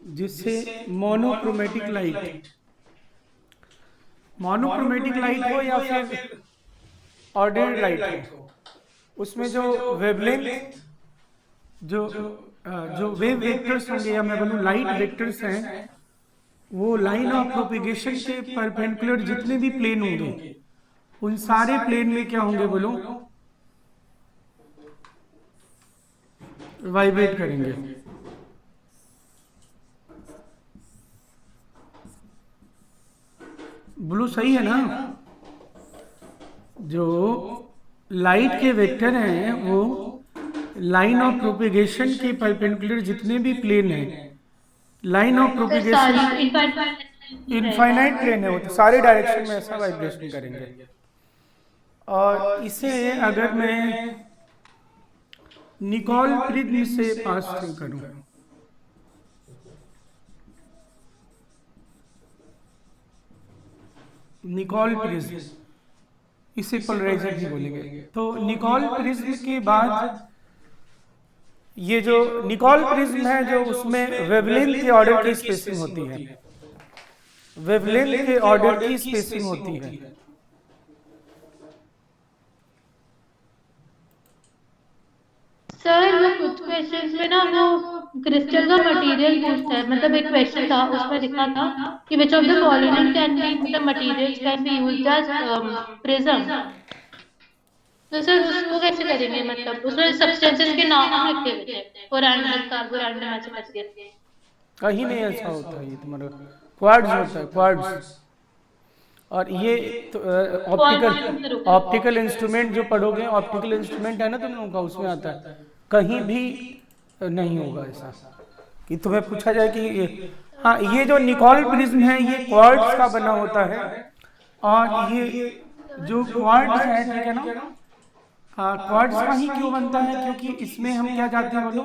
जिससे monochromatic light, monochromatic light हो या फिर ऑर्डिनरी लाइट हो, उसमें जो वेवलेंथ, जो जो वेव वेक्टर्स होंगे या मैं बोलूँ लाइट वेक्टर्स हैं, वो लाइन ऑफ प्रोपिगेशन के परपेंडिकुलर जितने भी प्लेन होंगे उन सारे प्लेन में क्या होंगे बोलो, वाइब्रेट करेंगे। ब्लू सही है ना? जो लाइट के वेक्टर हैं वो लाइन ऑफ प्रोपिगेशन के परपेंडिकुलर जितने भी प्लेन हैं, लाइन ऑफ सर सारी प्रोपिगेशन इनफाइनाइट रहेगा। इनफाइनाइट प्लेन है, वो तो सारे डायरेक्शन में ऐसा वाइब्रेशन करेंगे। और इसे अगर मैं निकोल प्रिज्म से पास थ्रू करूं, निकोल प्रिज्म, इसे पोलराइजर भी बोलेंगे। तो निकोल प्रिज्म के बाद ये जो निकोल प्रिज्म है, जो उसमें वेवलेंथ के ऑर्डर की स्पेसिंग होती है, वेवलेंथ के ऑर्डर की स्पेसिंग होती है। सर वो कुछ क्वेश्चंस में ना वो क्रिस्टल का मटेरियल पूछता है, मतलब एक क्वेश्चन था उसमें लिखा था कि which of the following can be मतलब materials can be used as prism. तो सर उसको कैसे करेंगे, मतलब उसमें सब्सटेंसेस के नाम लिखे हुए थे, कोरैंडम कार्बोरैंडम ऐसे करके। कहीं नहीं ऐसा होता है, ये तुम्हारा क्वार्ट्ज होता है, क्वार्ट्ज। और ये तो ऑप्टिकल, कौन से रुके। ऑप्टिकल इंस्ट्रूमेंट जो पढ़ोगे, ऑप्टिकल इंस्ट्रूमेंट है ना तुम लोगों का, उसमें आता है। कहीं भी नहीं होगा ऐसा कि तुम्हें पूछा जाए कि हाँ ये जो निकोल प्रिज्म है ये क्वार्ट्ज का बना होता है। और ये जो क्वार्ट्ज है, ठीक है ना, हाँ क्वार्ट्ज का ही क्यों बनता है, क्योंकि इसमें हम क्या चाहते हैं बोलो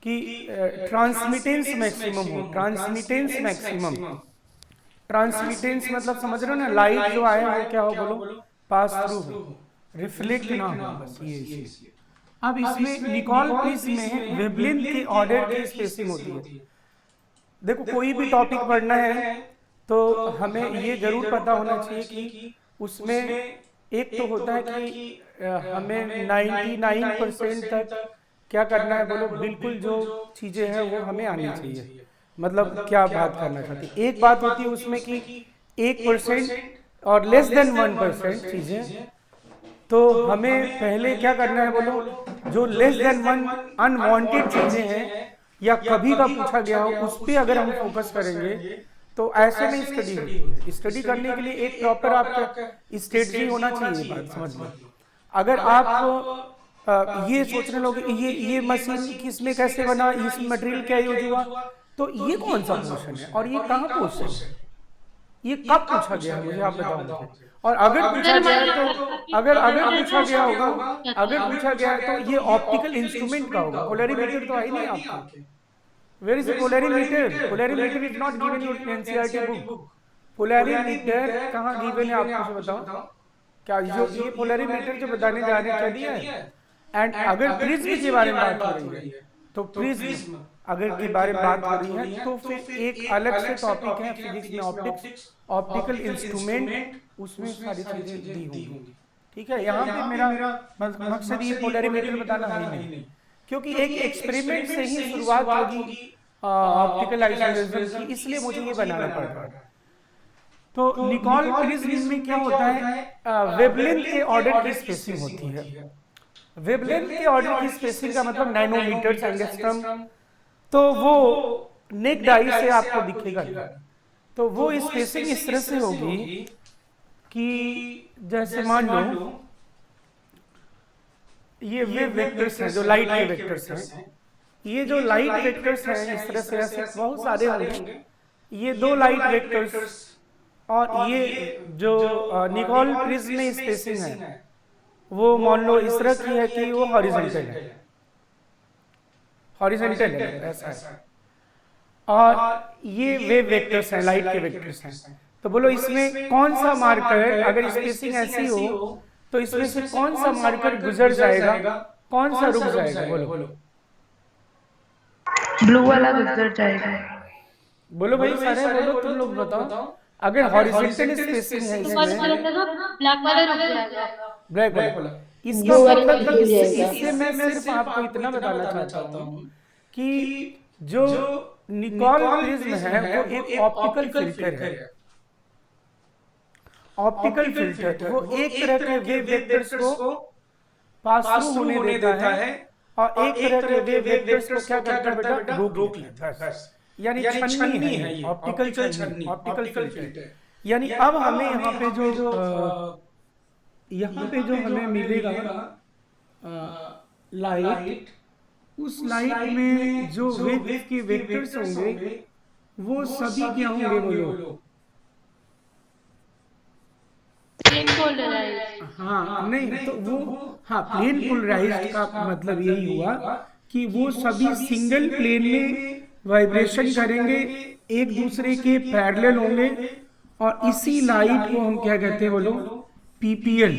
कि ट्रांसमिटेंस मैक्सिमम हो, ट्रांसमिटेंस मैक्सिमम। ट्रांसमिटेंस मतलब समझ रहे हो ना, लाइट जो आए वो क्या हो बोलो, पास थ्रू हो, रिफ्लेक्ट ना हो, बस ये इसलिए। अब इसमें निकोल प्रिज्म में वेवलेंथ के ऑर्डर की स्पेसिंग होती है। देखो कोई भी टॉपिक पढ़ना है तो हमें ये जरूर पता होना चाहिए कि उसमें एक तो होता है कि हमें 99% तक क्या करना है बोलो, बिल्कुल जो चीजें हैं वो हमें आनी चाहिए। मतलब क्या बात करना चाहती है, एक बात होती है उसमें कि 1% और लेस देन 1% चीजें, तो हमें पहले क्या करना है बोलो, जो लेस देन 1 अनवांटेड चीजें हैं या कभी का पूछा गया हो उस पर अगर हम फोकस करेंगे तो ऐसे में स्टडी होती है। स्टडी करने के लिए एक प्रॉपर आपका स्ट्रेटजी होना चाहिए, बात समझ लो। अगर आप ये सोचने लोगे ये मशीन किस में कैसे बना, इस मटेरियल क्या यूज हुआ, तो ये कौन सा पोर्शन है और ये कहाँ पोर्शन है, ये कब पूछा गया है, मुझे आप बताओ मुझे। और अगर पूछा सर गया है हमारे तो अगर अगर पूछा गया होगा, क्या अगर था। पूछा गया है तो ये ऑप्टिकल इंस्ट्रूमेंट का होगा, पोलरीमीटर तो है ही नहीं आपके। Where is polarimeter? Polarimeter is not given in NCERT book. Polarimeter कहाँ गिवन है आपको, मुझे बताओ। क्या जो ये पोलरीमीटर जो बताने जा रहे हैं क्या दिया है? एंड अगर प्रिज्म के बारे में बात हो रही है तो प्रिज्म अगर के बारे में बात हो रही है तो फिर एक अलग से टॉपिक है फिजिक्स में, ऑप्टिक्स, ऑप्टिकल इंस्ट्रूमेंट, उसमें सारी चीजें दी होंगी। ठीक है, यहाँ पे मेरा मकसद ये पोलरीमीटर बताना है ही नहीं, क्योंकि एक एक्सपेरिमेंट से ही शुरुआत होगी ऑप्टिकल आइसोलेशन की, इसलिए मुझे ये बनाना पड़ रहा है। तो निकोल प्रिज्म में क्या होता है, वेवलेंथ के ऑर्डर की स्पेसिंग होती है। वेवलेंथ के ऑर्डर की स्पेसिंग का मतलब नैनोमीटर, एंगस्ट्रम। तो वो नेक्ड आई से आपको दिखेगा नहीं। तो वो स्पेसिंग इस तरह से होगी कि जैसे मान लो ये वेव वेक्टर्स हैं, जो लाइट के वेक्टर्स हैं, ये जो लाइट वेक्टर्स हैं इस तरह से ऐसे बहुत सारे होंगे, ये दो लाइट वेक्टर्स। और ये जो निकोल प्रिज्म में स्पेसिंग है वो मान लो इस तरह की है कि वो हॉरिजॉन्टल है, हॉरिजॉन्टल है, ऐसा है। और ये वेव वेक्टर्स हैं, लाइट के वेक्टर्स हैं। तो बोलो इसमें कौन सा मार्कर, अगर स्पेसिंग ऐसी हो तो इसमें से कौन सा मार्कर गुजर जाएगा, कौन सा रुक जाएगा बोलो। ब्लू वाला गुजर जाएगा। बोलो भाई सारे, बोलो तुम लोग बताओ। अगर हॉरिजॉन्टल स्पेसिंग है तो इसमें, ब्लैक वाला रुक जाएगा। ब्लैक वाला, इसका ब्लू वाला मतलब रुक इससे जाएगा। इससे मैं सिर्फ आपको इतना बताना चाहता हूँ कि जो निकॉल प्रिज्म है वो एक ऑप्टिकल फिल्टर है। ऑप्टिकल फिल्टर वो एक तरह के वेव वेक्टर्स को पास थ्रू होने देता है, और एक तरह के वेव वेक्टर्स को क्या करता है बेटा, रोक लेता है, बस। यानी छन्नी है ये, ऑप्टिकल छन्नी, ऑप्टिकल फिल्टर। यानी अब हमें यहाँ पे जो हमें मिलेगा लाइट, उस लाइट में जो वेव के वेक्टर्स होंगे वो सभी क्या होंगे, बोलो। Plane polarized. हाँ नहीं तो वो, हाँ प्लेन पोलराइज्ड का मतलब यही हुआ कि वो सभी सिंगल प्लेन में वाइब्रेशन करेंगे, एक दूसरे के पैरेलल होंगे, और इसी लाइट को हम क्या कहते हैं, बोलो, पीपीएल।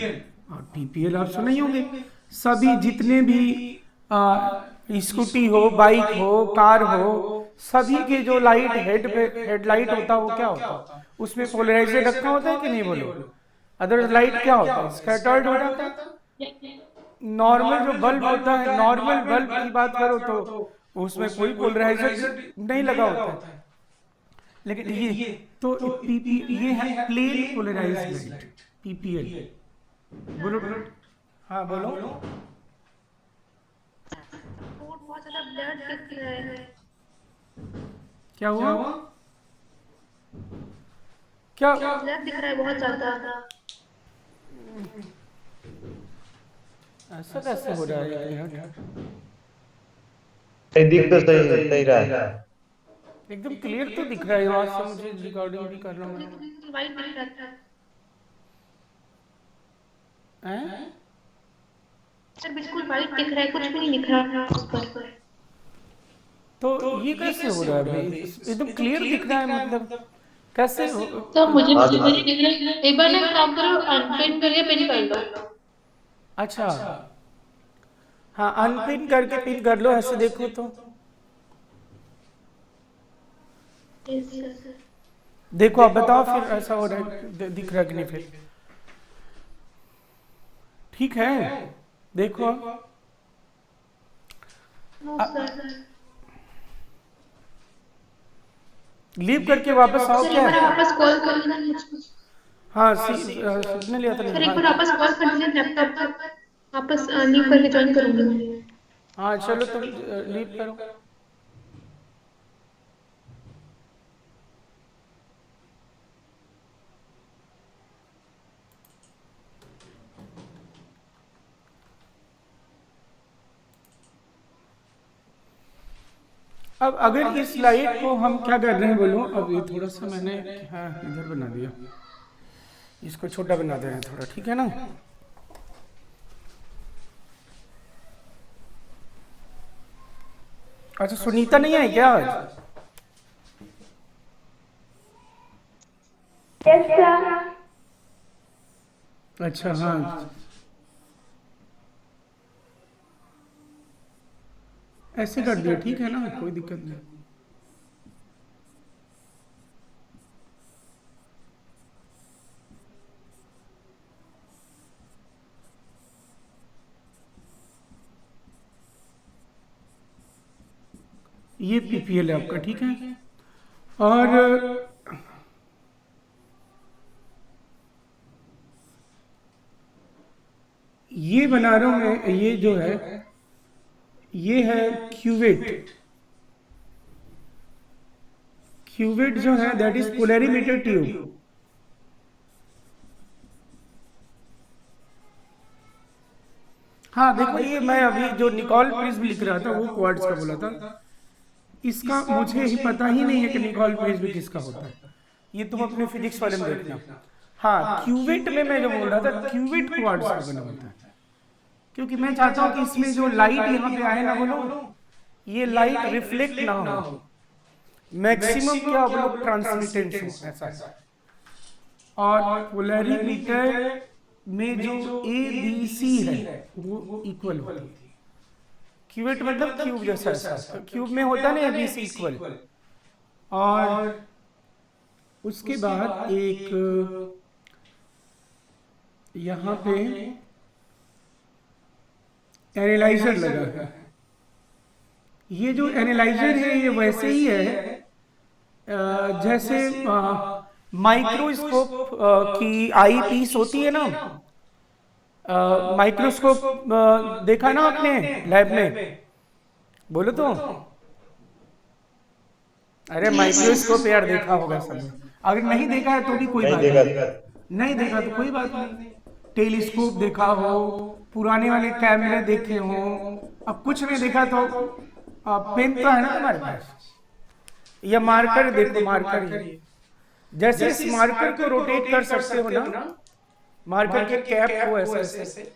और पीपीएल आप सुने ही होंगे, सभी जितने भी स्कूटी हो, बाइक हो, कार हो, सभी के जो लाइट हेडलाइट होता है वो क्या होता है, उसमें पोलराइजेशन रखा होता है कि नहीं, बोलो। अदरवाइज लाइट क्या होता है, स्कैटर्ड हो जाता है। नॉर्मल जो बल्ब होता है, नॉर्मल बल्ब की बात करो तो उसमें कोई पोलराइजर नहीं लगा होता है, लेकिन ये तो ये है प्लेन पोलराइज्ड लाइट, पीपीएल। बोलो, हाँ बोलो। बहुत ज्यादा ब्लड दिख रहा है। क्या हुआ, क्या ब्लड दिख रहा है बहुत ज्यादा। ऐसा कैसे हो रहा है यार, दिख तो सही सही रहा है। एकदम क्लियर तो दिख रहा है, आज से मुझे रिकॉर्डिंग भी कर रहा हूँ मैं। वाइट दिख रहा हैं? सर, बिल्कुल वाइट दिख रहा है, कुछ भी नहीं दिख रहा उस पर। तो ये कैसे हो रहा है भाई, एकदम क्लियर दिख रहा है, मतलब कैसे हो? तो मुझे हाँ, मुझे दिख रहा है। एक बार ना काम करो, अनपिन करके पिन कर लो। अच्छा, हाँ अनपिन करके पिन कर लो, ऐसे देखो तो देखो, आप बताओ फिर ऐसा हो रहा है, दिख रहा है कि नहीं, फिर ठीक है, देखो। लीव करके वापस आओ, क्या है? वापस कॉल कर लेना। हाँ सिग्नल लिया था सर एक नहीं, बार वापस कॉल कर लेना, लैपटॉप पर वापस लीव करके ज्वाइन करूंगी। हाँ चलो तुम लीव करो। अब अगर इस लाइट को हम क्या कर रहे हैं, बोलो। अब ये थोड़ा सा मैंने, हाँ इधर बना दिया, इसको छोटा बना दे रहे हैं थोड़ा, ठीक है ना। अच्छा सुनीता नहीं है क्या आज? अच्छा हाँ, ऐसे कर दिया, ठीक है ना, कोई दिक्कत नहीं। ये पीपीएल है आपका, ठीक है। और ये बना रहा हूं मैं, ये जो है ये है क्यूवेट। क्यूवेट जो है दैट इज पोलैरिमीटर ट्यूब। हाँ देखो, ये मैं अभी जो निकॉल प्रिज्म लिख रहा था वो क्वार्ट्ज का बोला था, इसका मुझे ही पता ही नहीं है कि निकॉल प्रिज्म किसका होता है, ये तुम अपने फिजिक्स वाले में देखना। हाँ क्यूवेट में मैं जो बोल रहा था, क्यूवेट क्वार्ट्ज का बना होता है, क्योंकि मैं चाहता हूँ कि इसमें जो लाइट यहाँ पे आए ना, बोलो, ये लाइट रिफ्लेक्ट ना हो, मैक्सिमम क्या बोलो ट्रांसमिटेंस हो, ऐसा। और पोलैरिमीटर में जो ए बी सी है वो इक्वल होती है। क्यूवेट मतलब क्यूब जैसा, ऐसा क्यूब में होता है ना ए बी सी इक्वल, और उसके बाद एक यहाँ पे एनालाइजर लगा है। ये जो एनालाइजर है ये वैसे ही है जैसे माइक्रोस्कोप की आई पीस होती है ना। माइक्रोस्कोप देखा ना आपने लैब में? बोलो तो। अरे माइक्रोस्कोप यार देखा होगा सबने, अगर नहीं देखा है तो भी कोई बात नहीं, नहीं देखा तो कोई बात नहीं। टेलीस्कोप देखा हो, पुराने वाले कैमरे देखे हो, अब कुछ नहीं देखा तो पेन तो है ना तुम्हारे पास, या मार्कर देखो, मार्कर ही। जैसे इस मार्कर को रोटेट कर सकते हो ना, मार्कर के कैप को ऐसे,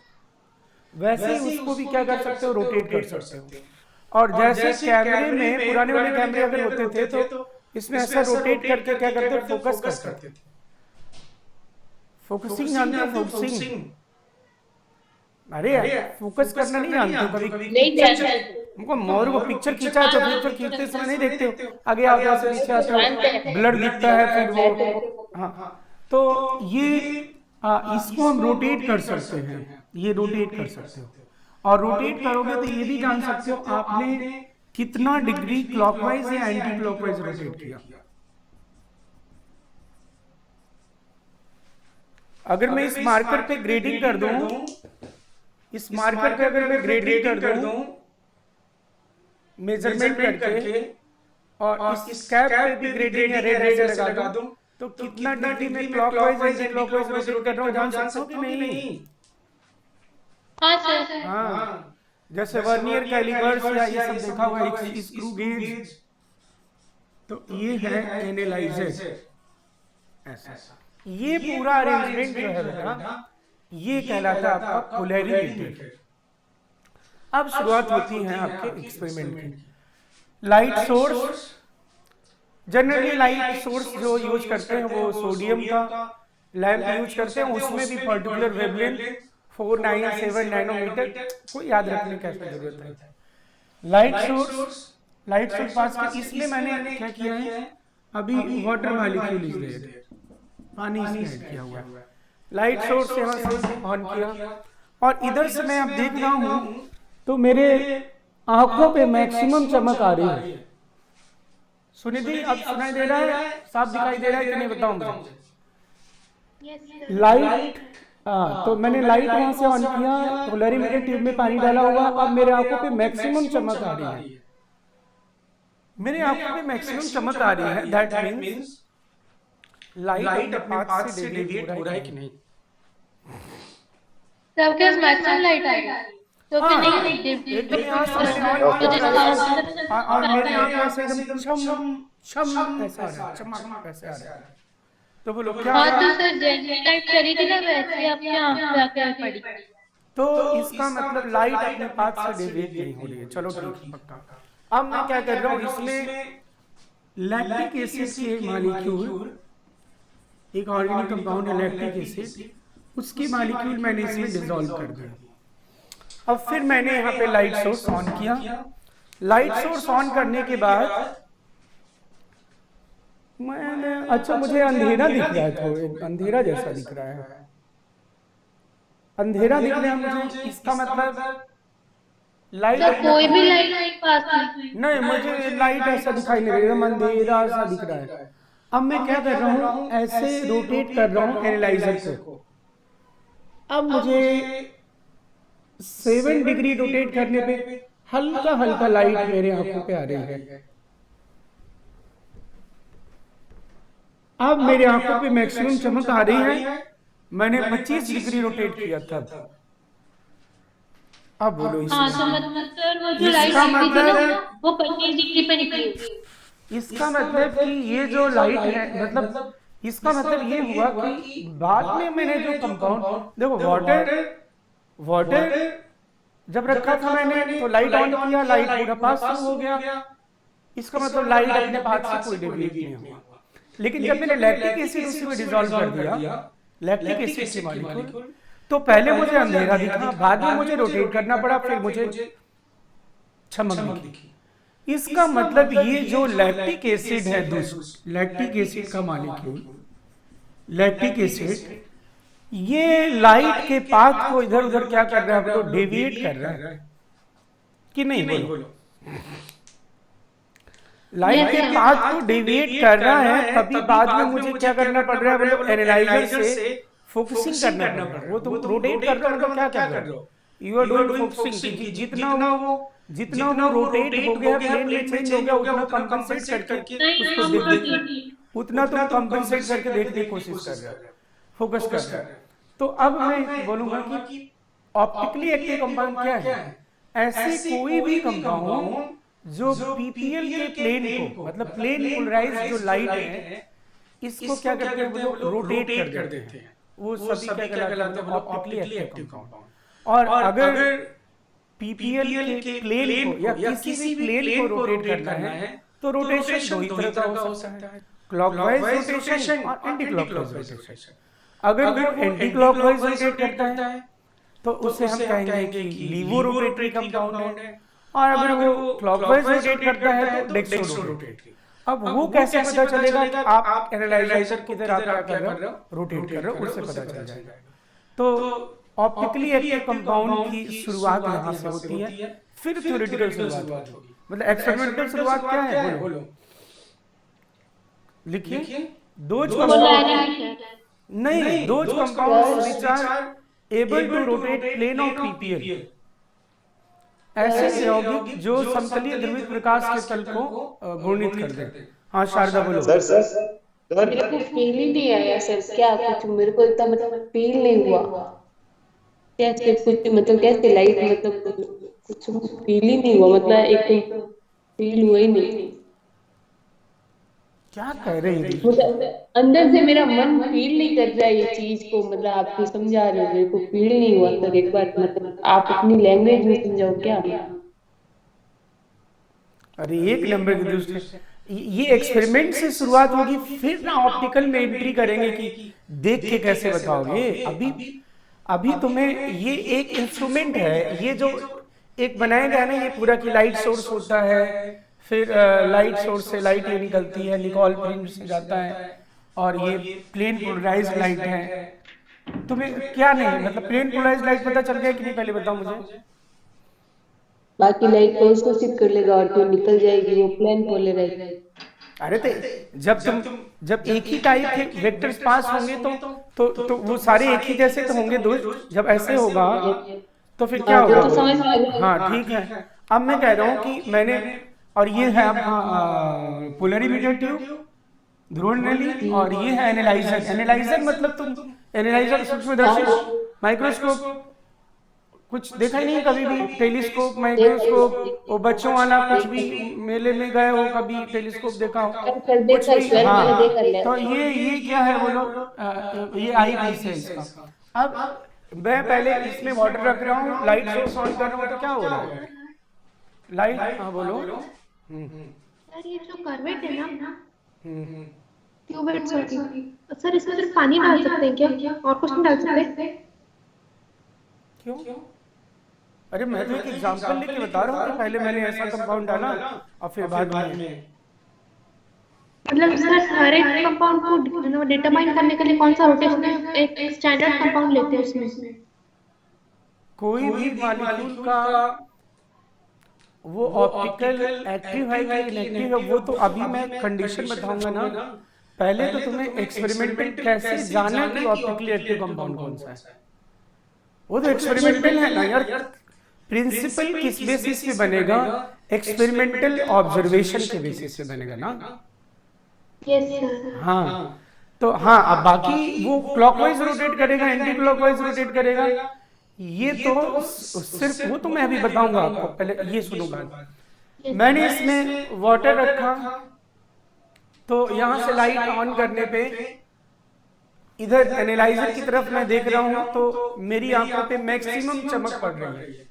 वैसे ही उसको भी क्या कर सकते हो, रोटेट कर सकते हो। और जैसे कैमरे में, पुराने वाले कैमरे अगर होते थे तो इसमें ऐसा रोटेट करके क्या करते थे, फोकस करते थे। फोकसिंग जानते हो? फोकसिंग, अरे फोकस करना नहीं जानते कभी? नहीं जानते। हमको मोर को पिक्चर खींचा तो पिक्चर खींचते समय नहीं देखते हो, आगे आगे से पीछे आते हो, ब्लड दिखता है फिर वो। हाँ, तो ये इसको हम रोटेट कर सकते हैं, ये रोटेट कर सकते हो। और रोटेट करोगे तो ये भी जान सकते हो आपने कितना डिग्री क्लॉकवाइज या एंटी क्लॉकवाइज रोटेट किया। अगर मैं इस मार्कर पे ग्रेडिंग कर दूं, इस मार्कर पे अगर मैं ग्रेडिंग कर दूं मेजरमेंट करके, और इस कैप पे भी ग्रेडिंग या रेड ऐसे लगा दूं, तो कितना डिग्री में क्लॉकवाइज एंटी क्लॉकवाइज रोटेट कर रहा हूं जान सकते हो कि नहीं? हाँ सर। हाँ, जैसे वर्नियर कैलिपर्स या ये सब देखा होगा, स्क्रू गेज। तो ये है एनालाइजर। ऐसा ये पूरा अरेंजमेंट जो है बेटा, ये कहलाता है आपका पोलैरिमीटर। अब शुरुआत होती है आपके एक्सपेरिमेंट की। Light source, generally light source जो यूज करते हैं वो सोडियम का लैंप यूज करते हैं, उसमें भी पर्टिकुलर वेवलेंथ 497 नैनोमीटर, को याद रखने की जरूरत है। लाइट सोर्स पास कर, इसमें मैंने क्या किया है, अभी वाटर मॉलिक्यूल इसलिए पानी इसमें ऐड किया हुआ है। लाइट सोर्स यहाँ से ऑन किया, और इधर से मैं अब देख रहा हूँ तो मेरे आंखों पे मैक्सिमम चमक आ रही है। सुनिधि, अब सुनाई दे रहा है, साफ दिखाई दे रहा है कि नहीं बताओ मुझे? लाइट, तो मैंने लाइट वहां से ऑन किया, पोलैरिमीटर ट्यूब में पानी डाला हुआ, अब मेरे आंखों पे मैक्सिमम चमक आ रही है। मेरे आंखों पे मैक्सिमम चमक आ रही है, दैट मींस लाइट अपने पाथ से डेविएट हो रहा है कि नहीं? सबके पास मैक्सिमम लाइट आ रही है, तो फिर नहीं एकदम यहाँ से मैंने ऑन किया और मेरे आंखों से एकदम छम ऐसा आ रहा है, चमक ऐसे आ रहा है। तो बोलो क्या? हाँ, तो सर जैसे लाइट चली थी ना वैसे आपकी आंख पे आकर पड़ी। तो इसका मतलब लाइट अपने पाथ से डेविएट नहीं हो रही है। चलो ठीक है, पक्का। अब मैं क्या कर रहा हूँ, इसमें लैक्टिक एसिड के मॉलिक्यूल, एक ऑर्गेनिक कंपाउंड है लैक्टिक एसिड, उसके मॉलिक्यूल मैंने इसमें डिसॉल्व कर दिया। अब फिर मैंने यहाँ पे लाइट सोर्स ऑन किया। लाइट सोर्स ऑन करने के बाद मैंने, अच्छा मुझे अंधेरा दिख रहा है, तो अंधेरा जैसा दिख रहा है, अंधेरा दिख रहा है मुझे। इसका मतलब लाइट, कोई भी लाइट नहीं पास नहीं, मुझे लाइट ऐसा दिखाई नहीं दे रहा, अंधेरा सा दिख रहा है। अब मैं क्या कर रहा हूँ, ऐसे रोटेट कर रहा हूँ एनालाइजर को। अब मुझे 7 डिग्री रोटेट करने पे हल्का हल्का लाइट मेरे आंखों पे आ रही है। अब मेरे आंखों पे मैक्सिमम चमक आ रही है। मैंने 25 डिग्री रोटेट किया था। अब बोलो हाँ, तो मतलब सर वो जो लाइट निकली थी ना वो 25 डिग्री पे निकली। इसका मतलब कि ये जो लाइट है, मतलब इसका मतलब ये हुआ कि बाद में मैंने जो कंपाउंड, देखो वाटर जब रखा था मैंने तो लाइट ऑन किया, लाइट पूरा पास थ्रू हो गया, इसका मतलब लाइट अपने पाथ से कोई डेविएट नहीं हुआ। लेकिन जब मैंने लैक्टिक एसिड उसी में डिसॉल्व कर दिया, लैक्टिक एसिड के मॉलिक्यूल, तो पहले मुझे अंधेरा दिखा, बाद में मुझे रोटेट करना पड़ा, फिर मुझे चमक दिखी। इसका मतलब ये जो लैक्टिक एसिड है दोस्त, लैक्टिक एसिड का मॉलिक्यूल, लैक्टिक एसिड, ये लाइट के पाथ को इधर उधर क्या कर रहा है, बोलो डेविएट कर रहा है कि नहीं, बोलो। लाइट के पाथ को डेविएट कर रहा है, तभी बाद में मुझे क्या करना पड़ रहा है, बोलो एनालाइजर से फोकसिंग करना पड़ रहा है। वो तुम रोटेट कर रहे हो, मतलब क्या कर रहे हो, यू आर डूइंग फोकसिंग। जितना वो रोटेट हो गया, प्लेन में चेंज हो गया, उतना कंपनसेट करके उसको उतना तुम कंपनसेट करके देखने की कोशिश कर रहे हो, फोकस कर रहे हो। तो अब मैं बोलूंगा कि ऑप्टिकली एक्टिव कंपाउंड क्या है, ऐसे कोई भी कंपाउंड जो पीपीएल के प्लेन को, मतलब प्लेन पोलराइज्ड जो लाइट है, इसको क्या करते हैं, वो रोटेट कर देते हैं, वो सभी क्या कहलाते हैं, ऑप्टिकली एक्टिव कंपाउंड। और अगर पीपीएल के प्लेन को या किसी भी प्लेन को रोटेट करना है, तो रोटेशन दो ही तरह का हो सकता है, क्लॉकवाइज रोटेशन और एंटी क्लॉकवाइज रोटेशन। अगर वो एंटी क्लॉकवाइज रोटेट करता है तो उसे हम कहेंगे कि लीवो रोटेटरी कंपाउंड है, और अगर वो क्लॉकवाइज रोटेट करता है तो डेक्सो रोटेटरी। अब वो कैसे पता चलेगा कि आप एनालाइजर किधर आप क्या कर रहे हो, रोटेट कर रहे हो, उससे पता चल जाएगा। तो ऑप्टिकली एक्टिव कंपाउंड की शुरुआत यहाँ से होती है, फिर थ्योरेटिकल शुरुआत होगी, मतलब एक्सपेरिमेंटल शुरुआत क्या है, बोलो लिखिए। दोज नहीं, those compounds which are able to rotate plane of PPL, ऐसे यौगिक जो समतलीय ध्रुवित प्रकाश के तल को घूर्णित कर देते। हाँ शारदा बोलो। सर मेरे को फील ही नहीं आया सर, क्या कुछ मेरे को इतना मतलब फील नहीं हुआ, कैसे कुछ मतलब कैसे लाइट, मतलब कुछ फील ही नहीं हुआ, मतलब एक फील हुआ ही नहीं। क्या कह रही है, मतलब अंदर से मेरा मन फील नहीं कर रहा है ये चीज को, मतलब आप जो समझा रहे हो मेरे को फील नहीं हुआ सर। एक बार मतलब आप अपनी लैंग्वेज में समझाओ क्या। अरे एक नंबर की दोस्त, ये एक्सपेरिमेंट से शुरुआत होगी, फिर ना ऑप्टिकल में एंट्री करेंगे कि देख के कैसे बताओगे। अभी तुम्हें ये एक इंस्ट्रूमेंट है, ये जो एक बनाया गया ना, ये पूरा की लाइट सोर्स होता है, फिर लाइट सोर्स से लाइट ये निकलती है, निकॉल प्रिज्म से जाता है, और ये प्लेन पोलराइज्ड लाइट है। तुम्हें क्या नहीं, मतलब प्लेन पोलराइज्ड लाइट पता चल गया कि नहीं, पहले बताओ मुझे। बाकी लाइट को शोषित कर लेगा और जो निकल जाएगी वो प्लेन पोलराइज। अरे तो जब एक ही टाइप के वेक्टर्स पास होंगे तो वो सारे एक ही जैसे तो होंगे दोस्त। जब ऐसे होगा तो फिर क्या होगा, तो समझ में आ गया। हाँ ठीक है। अब मैं कह रहा हूँ कि मैंने, और ये है आपका पोलरीमीटर ट्यूब, ध्रुव नली, और ये है एनालाइजर। एनालाइजर मतलब तुम एनालाइजर सूक्ष्मदर्शी, माइक्रोस्कोप कुछ देखा ही नहीं कभी भी, टेलीस्कोप, माइक्रोस्कोप, वो बच्चों वाला कुछ भी, मेले में गए हो कभी टेलीस्कोप देखा हो कुछ भी, हाँ। तो ये क्या है बोलो, ये आई पीस है इसका। अब मैं पहले इसमें वाटर रख रहा हूँ, लाइट सोर्स ऑन कर रहा हूँ, तो क्या हो रहा है, लाइट, हाँ बोलो। सर ये जो करवेट है ना, ट्यूबवेट सर, इसमें सिर्फ पानी डाल सकते हैं क्या, और कुछ नहीं डाल सकते? क्यों? अरे मैं तो एक एग्जांपल लेके बता रहा हूँ कि पहले मैंने ऐसा कंपाउंड डाला और फिर बाद में, मतलब सर हर एक कंपाउंड को डिटरमाइन करने के लिए कौन सा रोटेशन एक स्टैंडर्ड कंपाउंड लेते हैं उसमें? कोई भी मॉलिक्यूल का वो ऑप्टिकल एक्टिव है कि इनएक्टिव है, वो तो अभी मैं कंडीशन बताऊंगा ना। पहले तो तुम्हें एक्सपेरिमेंटल कैसे जाना कि ऑप्टिकली एक्टिव कंपाउंड कौन सा है, वो तो एक्सपेरिमेंटल है ना यार। प्रिंसिपल किस बेसिस पे बनेगा, एक्सपेरिमेंटल ऑब्जर्वेशन के बेसिस पे बनेगा ना। Yes sir. हाँ तो हाँ, अब बाकी वो क्लॉकवाइज रोटेट करेगा, एंटी क्लॉकवाइज रोटेट करेगा, ये तो सिर्फ वो तो मैं अभी बताऊंगा आपको, पहले ये सुनो बात। मैंने इसमें वाटर रखा, तो यहाँ से लाइट ऑन करने पे इधर एनालाइजर की तरफ मैं देख रहा हूँ, तो मेरी आंखों पे मैक्सिमम चमक पड़ रही है,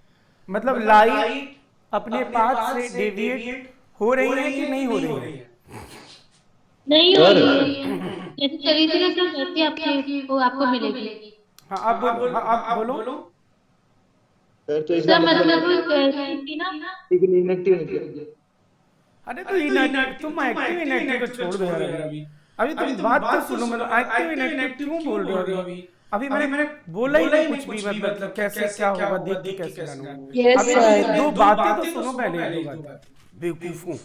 मतलब लाइट अपने पाथ से डेविएट हो रही है कि नहीं हो रही है? नहीं हो रही है, जैसे चली थी ना सर, वैसे आपकी वो आपको मिलेगी। हाँ अब बोलो। सर तो सर इसका मतलब वो कहती थी ना, लेकिन इनएक्टिव है क्या? अरे तो तुम एक्टिव इनएक्टिव को छोड़ दो यार अभी तुम बात तो सुनो, मतलब एक्टिव इनएक्टिव क्यों बोल रहे हो अभी मैंने बोला ही नहीं कुछ भी, मतलब कैसे क्या होगा देख के कैसे जानूंगा। यस अभी सर। दो बातें तो सुनो पहले, दो बातें बेवकूफों।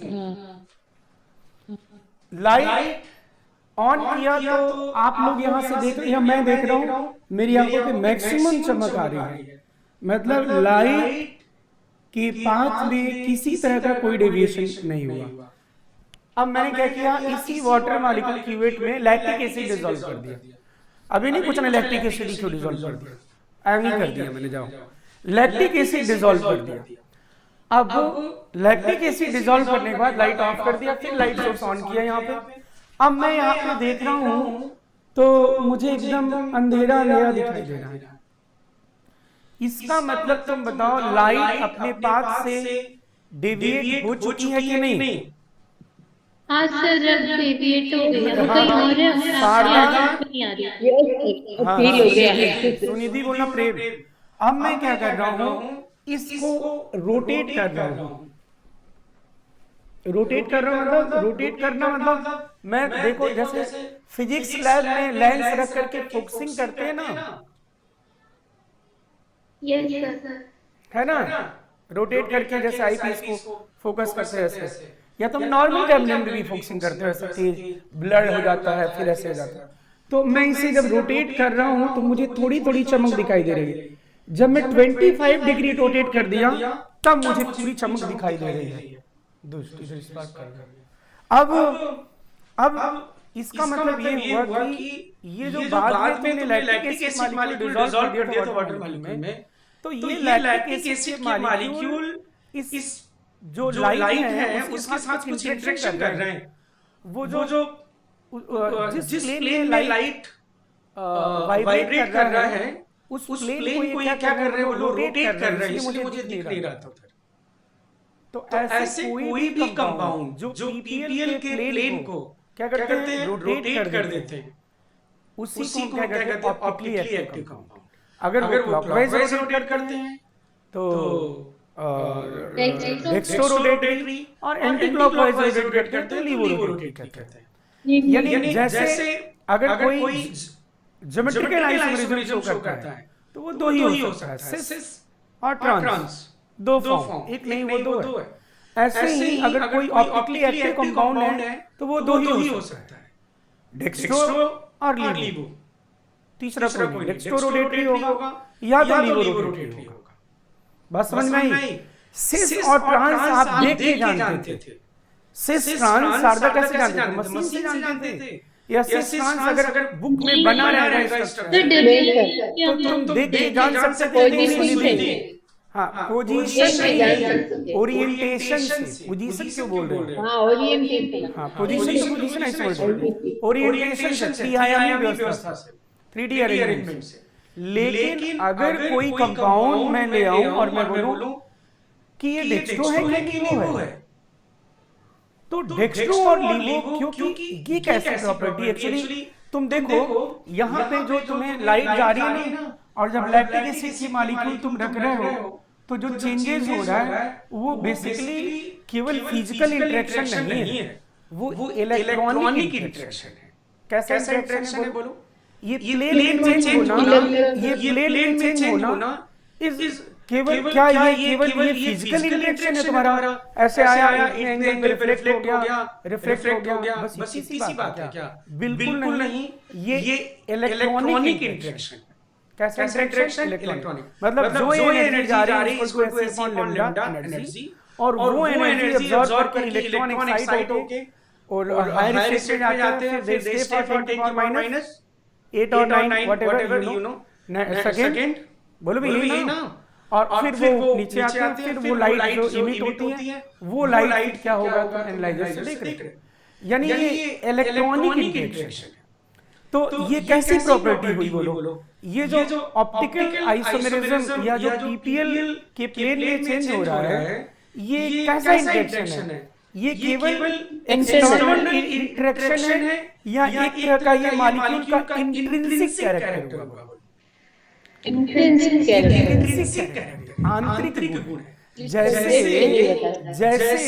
लाइट ऑन किया तो आप लोग यहाँ से देख रहे हैं, मैं देख रहा हूँ मेरी आंखों पे मैक्सिमम चमक आ रही है, मतलब लाइट के पाथ में किसी तरह का कोई डेविएशन नहीं हुआ। अब मैंने क्या किया, इसी वाटर मॉलिक्यूल क्यूवेट में लैक्टिक एसिड डिसॉल्व कर दिया। अभी नहीं पूछना लैक्टिक एसिड क्यों डिसॉल्व कर दिया, नहीं कर दिया मैंने, जाओ लैक्टिक एसिड डिसॉल्व कर दिया। अब लैक्टिक एसिड डिसॉल्व करने के बाद लाइट ऑफ कर दिया, फिर लाइट सोर्स ऑन किया यहाँ पे। अब मैं यहाँ पे देख रहा हूँ तो मुझे एकदम अंधेरा अंधेरा दिखाई दे रहा है। इसका मतलब तुम बताओ लाइट अपने पाथ से डेविएट हो चुकी है कि नहीं? हाँ सर, जब डेविएट हो गई है वो कहीं और है, हमें आपकी नहीं आ रही। यस फील हो गया। सुनिधि बोलना प्रेम। अब मैं क्या कर रहा हूँ, इसको रोटेट कर रहा हूँ। रोटेट कर रहा हूँ मतलब, रोटेट करना मतलब मैं देखो जैसे फिजिक्स लैब में लेंस रख करके फोकसिंग करते हैं ना, यस सर। है ना, रोटेट करके जैसे आईपीस को फोकस करते हैं ऐसे, या तुम नॉर्मल कैमरे में भी फोकसिंग करते हो, ऐसे तेज ब्लर हो जाता है फिर ऐसे हो जाता है। तो मैं इसे जब रोटेट कर रहा हूँ तो मुझे थोड़ी थोड़ी चमक दिखाई दे रही है। जब मैं 25 डिग्री रोटेट कर दिया तब मुझे पूरी चमक दिखाई दे रही है। अब इसका मतलब ये हुआ कि ये जो बाद में तुमने लैक्टिक एसिड मॉलिक्यूल डिसॉल्व कर दिया था वाटर मॉलिक्यूल में, तो ये लैक्टिक एसिड के मॉलिक्यूल इस जो लाइट है उसके साथ कुछ इंटरेक्शन कर रहे हैं। वो जो जिस प्लेन में लाइट वाइब्रेट कर रहा है उस प्लेन को ये क्या कर रहे हैं, वो रोटेट कर रहे हैं, इसलिए मुझे दिख नहीं रहा था। तो ऐसे कोई भी कंपाउंड जो पीपीएल के प्लेन को क्या करते हैं, रोटेट कर देते हैं, उसी को क्या कहते हैं, ऑप्टिकली एक्टिव कंपाउंड। अगर वो क्लॉकवाइज रोटेट करते हैं तो डेक्स्ट्रो रोटेटरी, और एंटी क्लॉकवाइज रोटेट करते हैं लीवो रोटेट करते हैं। यानी जैसे अगर कोई ज्योमेट्रिकल आइसोमेरिज्म शो करता है तो वो दो ही हो सकता है, सिस और ट्रांस, दो फॉर्म, एक नहीं वो दो है। ऐसे ही अगर कोई ऑप्टिकली एक्टिव कंपाउंड है तो वो दो ही हो सकता है, डेक्स्ट्रो और लीवो। तीसरा कोई डेक्स्ट्रो रोटेटरी होगा या तो लीवो रोटेटरी होगा। बस समझ में आई? सिस और ट्रांस आप देख के जानते थे। सिस ट्रांस शारदा कैसे जानते थे, मशीन से जानते थे, या सिस ट्रांस अगर बुक में बना रहेगा तो तुम देख के जान सकते थे। हाँ, पोजीशन ओरिएंटेशन से, पोजीशन क्यों बोल रहे हो? हाँ ओरिएंटेशन, हाँ पोजीशन तो पोजीशन ऐसे बोल रहे हैं, ओरिएंटेशन से, त्रि-आयामी व्यवस्था से, 3D अरेंजमेंट से। लेकिन अगर कोई कंपाउंड मैं ले आऊं और मैं बोलूं कि ये डेक्स्ट्रो है कि लीवो है, तो डेक्स्ट्रो और लीवो, क्योंकि ये कैसे प्रॉपर्टी, एक्चुअली तुम देखो यहाँ पे जो तुम्हें लाइट जा रही है ना, और जब लैक्टिक एसिड की मॉलिक्यूल तुम रख रहे हो तो जो चेंजेस हो रहा है वो बेसिकली केवल फिजिकल इंटरेक्शन नहीं है, वो इलेक्ट्रॉनिक इंटरेक्शन है। कैसा इंटरेक्शन है बोलो? ये प्लेन में चेंज होना, ये प्लेन में चेंज होना इज केवल क्या, ये केवल ये फिजिकल इंटरेक्शन है तुम्हारा, ऐसे आया एक एंगल में रिफ्लेक्ट हो गया, बस इसी सी बात है क्या? बिल्कुल नहीं, ये इलेक्ट्रॉनिक इंटरेक्शन। कैसा इंटरेक्शन? इलेक्ट्रॉनिक, मतलब जो ये एनर्जी जा रही है उसको ऐसे अपॉन लैम्डा एनर्जी, और वो एनर्जी अब्सॉर्ब करके इलेक्ट्रॉन एक्साइट होके और हायर स्टेट में जाते हैं, फिर दे स्टे फॉर 10⁻⁻8 और 9 व्हाटएवर यू नो सेकंड, बोलो भी यही ना। और फिर वो नीचे आते हैं, फिर वो लाइट जो इमिट होती है वो लाइट क्या होगा तो एनालाइजर से देख रहे हैं, यानी ये इलेक्ट्रॉनिक इंटरेक्शन है। तो ये कैसी प्रॉपर्टी हुई बोलो? ये जो ऑप्टिकल आइसोमेरिज्म या जो पीपीएल के प्लेन में चेंज हो रहा है, ये कैसा इंटरेक्शन है? ये केवल एक्सटर्नल इंटरेक्शन है या एक तरह का ये मॉलिक्यूल का इंट्रिंसिक कैरेक्टर होगा? इंट्रिंसिक कैरेक्टर, आंतरिक गुण है। जैसे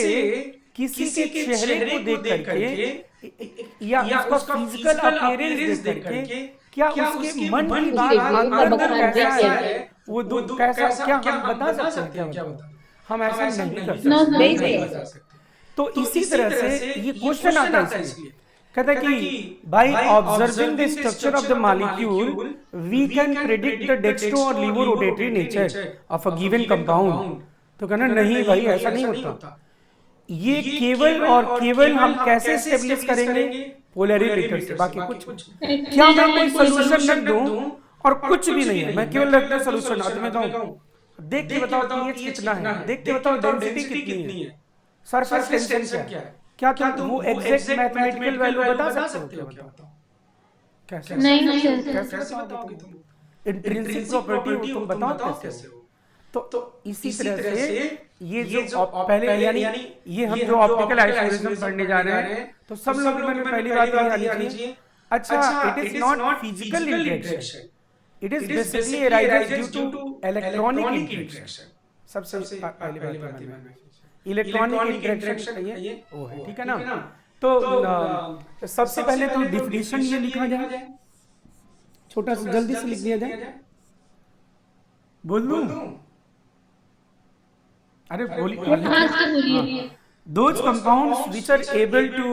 किसी के चेहरे को देख करके या उसका फिजिकल अपीयरेंस देख करके क्या उसके मन की बात अंदर कैसा है, वो दुख कैसा, क्या हम बता सकते हैं? क्या बता, हम ऐसा नहीं कर सकते। तो इसी तरह से ये क्वेश्चन आता है इसलिए, कहता है कि by observing the structure of the molecule we can predict the dextro और laevo rotatory nature of a given compound. तो कहना नहीं भाई, ऐसा नहीं होता। ये केवल और केवल हम कैसे एस्टेब्लिश करेंगे? पोलैरिटी से, बाकी कुछ। क्या मैं कोई सॉल्यूशन रख दूं और कुछ भी नहीं है, मैं केवल रख दूं सॉल्यूशन, हाथ में कहूं देख के बताओ पीएच कितना है, देख के बताओ डेंसिटी कितनी है, सरफेस टेंशन क्या है, क्या तुम वो एग्जैक्ट मैथमेटिकल वैल्यू बता सकते हो? क्या बताओ, कैसे नहीं कैसे बताओगे तुम? इंट्रिंसिक प्रॉपर्टी तुम बताओ कैसे हो? तो इसी तरह से ये जो पहले यानी ये हम जो ऑप्टिकल आइसोलेशन पढ़ने जा रहे हैं, तो सब लोग में पहली बात ये आनी चाहिए, अच्छा it is not physical interaction, it is basically arises due to electronic interaction. सबसे पहली बात इलेक्ट्रॉनिक इंटरेक्शन ये वो है, ठीक है ना? तो सबसे पहले तो डिफिनीशन ये लिखा जाए, छोटा सा जल्दी से लिख दिया जाए। बोल दूं? अरे बोलिए। Those compounds which are able to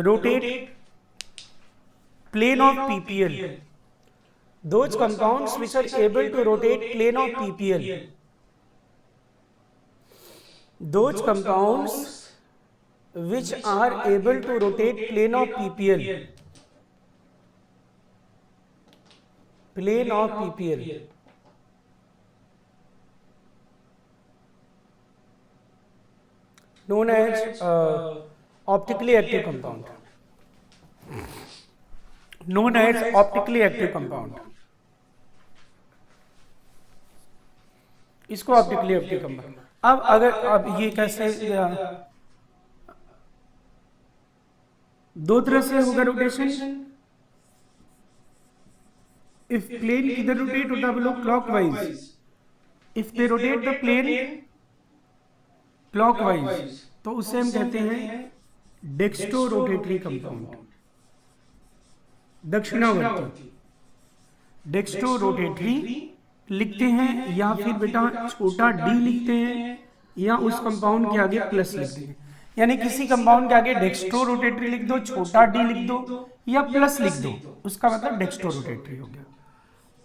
rotate plane of PPL. Those compounds which are able to rotate plane of PPL. Those compounds which are able to rotate plane of PPL. Plane of PPL. known as optically active compound, known as optically active compound. इसको optically active compound. अब ये कैसे, दो तरह से होगा रोटेशन। If plane किधर रोटेट होता है बोलो? Clockwise. If they rotate the plane clockwise तो उसे हम कहते हैं डेक्स्ट्रो रोटेटरी कंपाउंड, दक्षिणावर्ती। डेक्स्ट्रो रोटेटरी लिखते हैं या फिर बेटा छोटा डी लिखते हैं या उस कंपाउंड के आगे प्लस लिख दें, यानी किसी कंपाउंड के आगे डेक्स्ट्रो रोटेटरी लिख दो, छोटा डी लिख दो या प्लस लिख दो, उसका मतलब डेक्स्ट्रो रोटेटरी हो गया।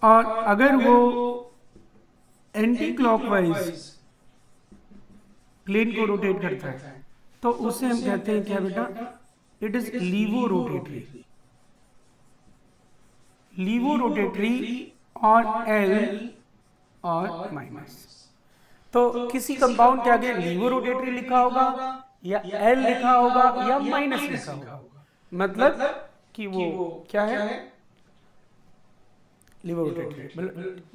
और अगर वो एंटी क्लॉकवाइज प्लेन को रोटेट करता है तो उसे हम कहते हैं क्या बेटा? It is laevo rotatory. Laevo rotatory और एल और माइनस। तो किसी कंपाउंड के आगे लीवो रोटेटरी लिखा होगा या एल लिखा होगा या माइनस लिखा होगा, मतलब कि वो क्या है? Laevo rotatory.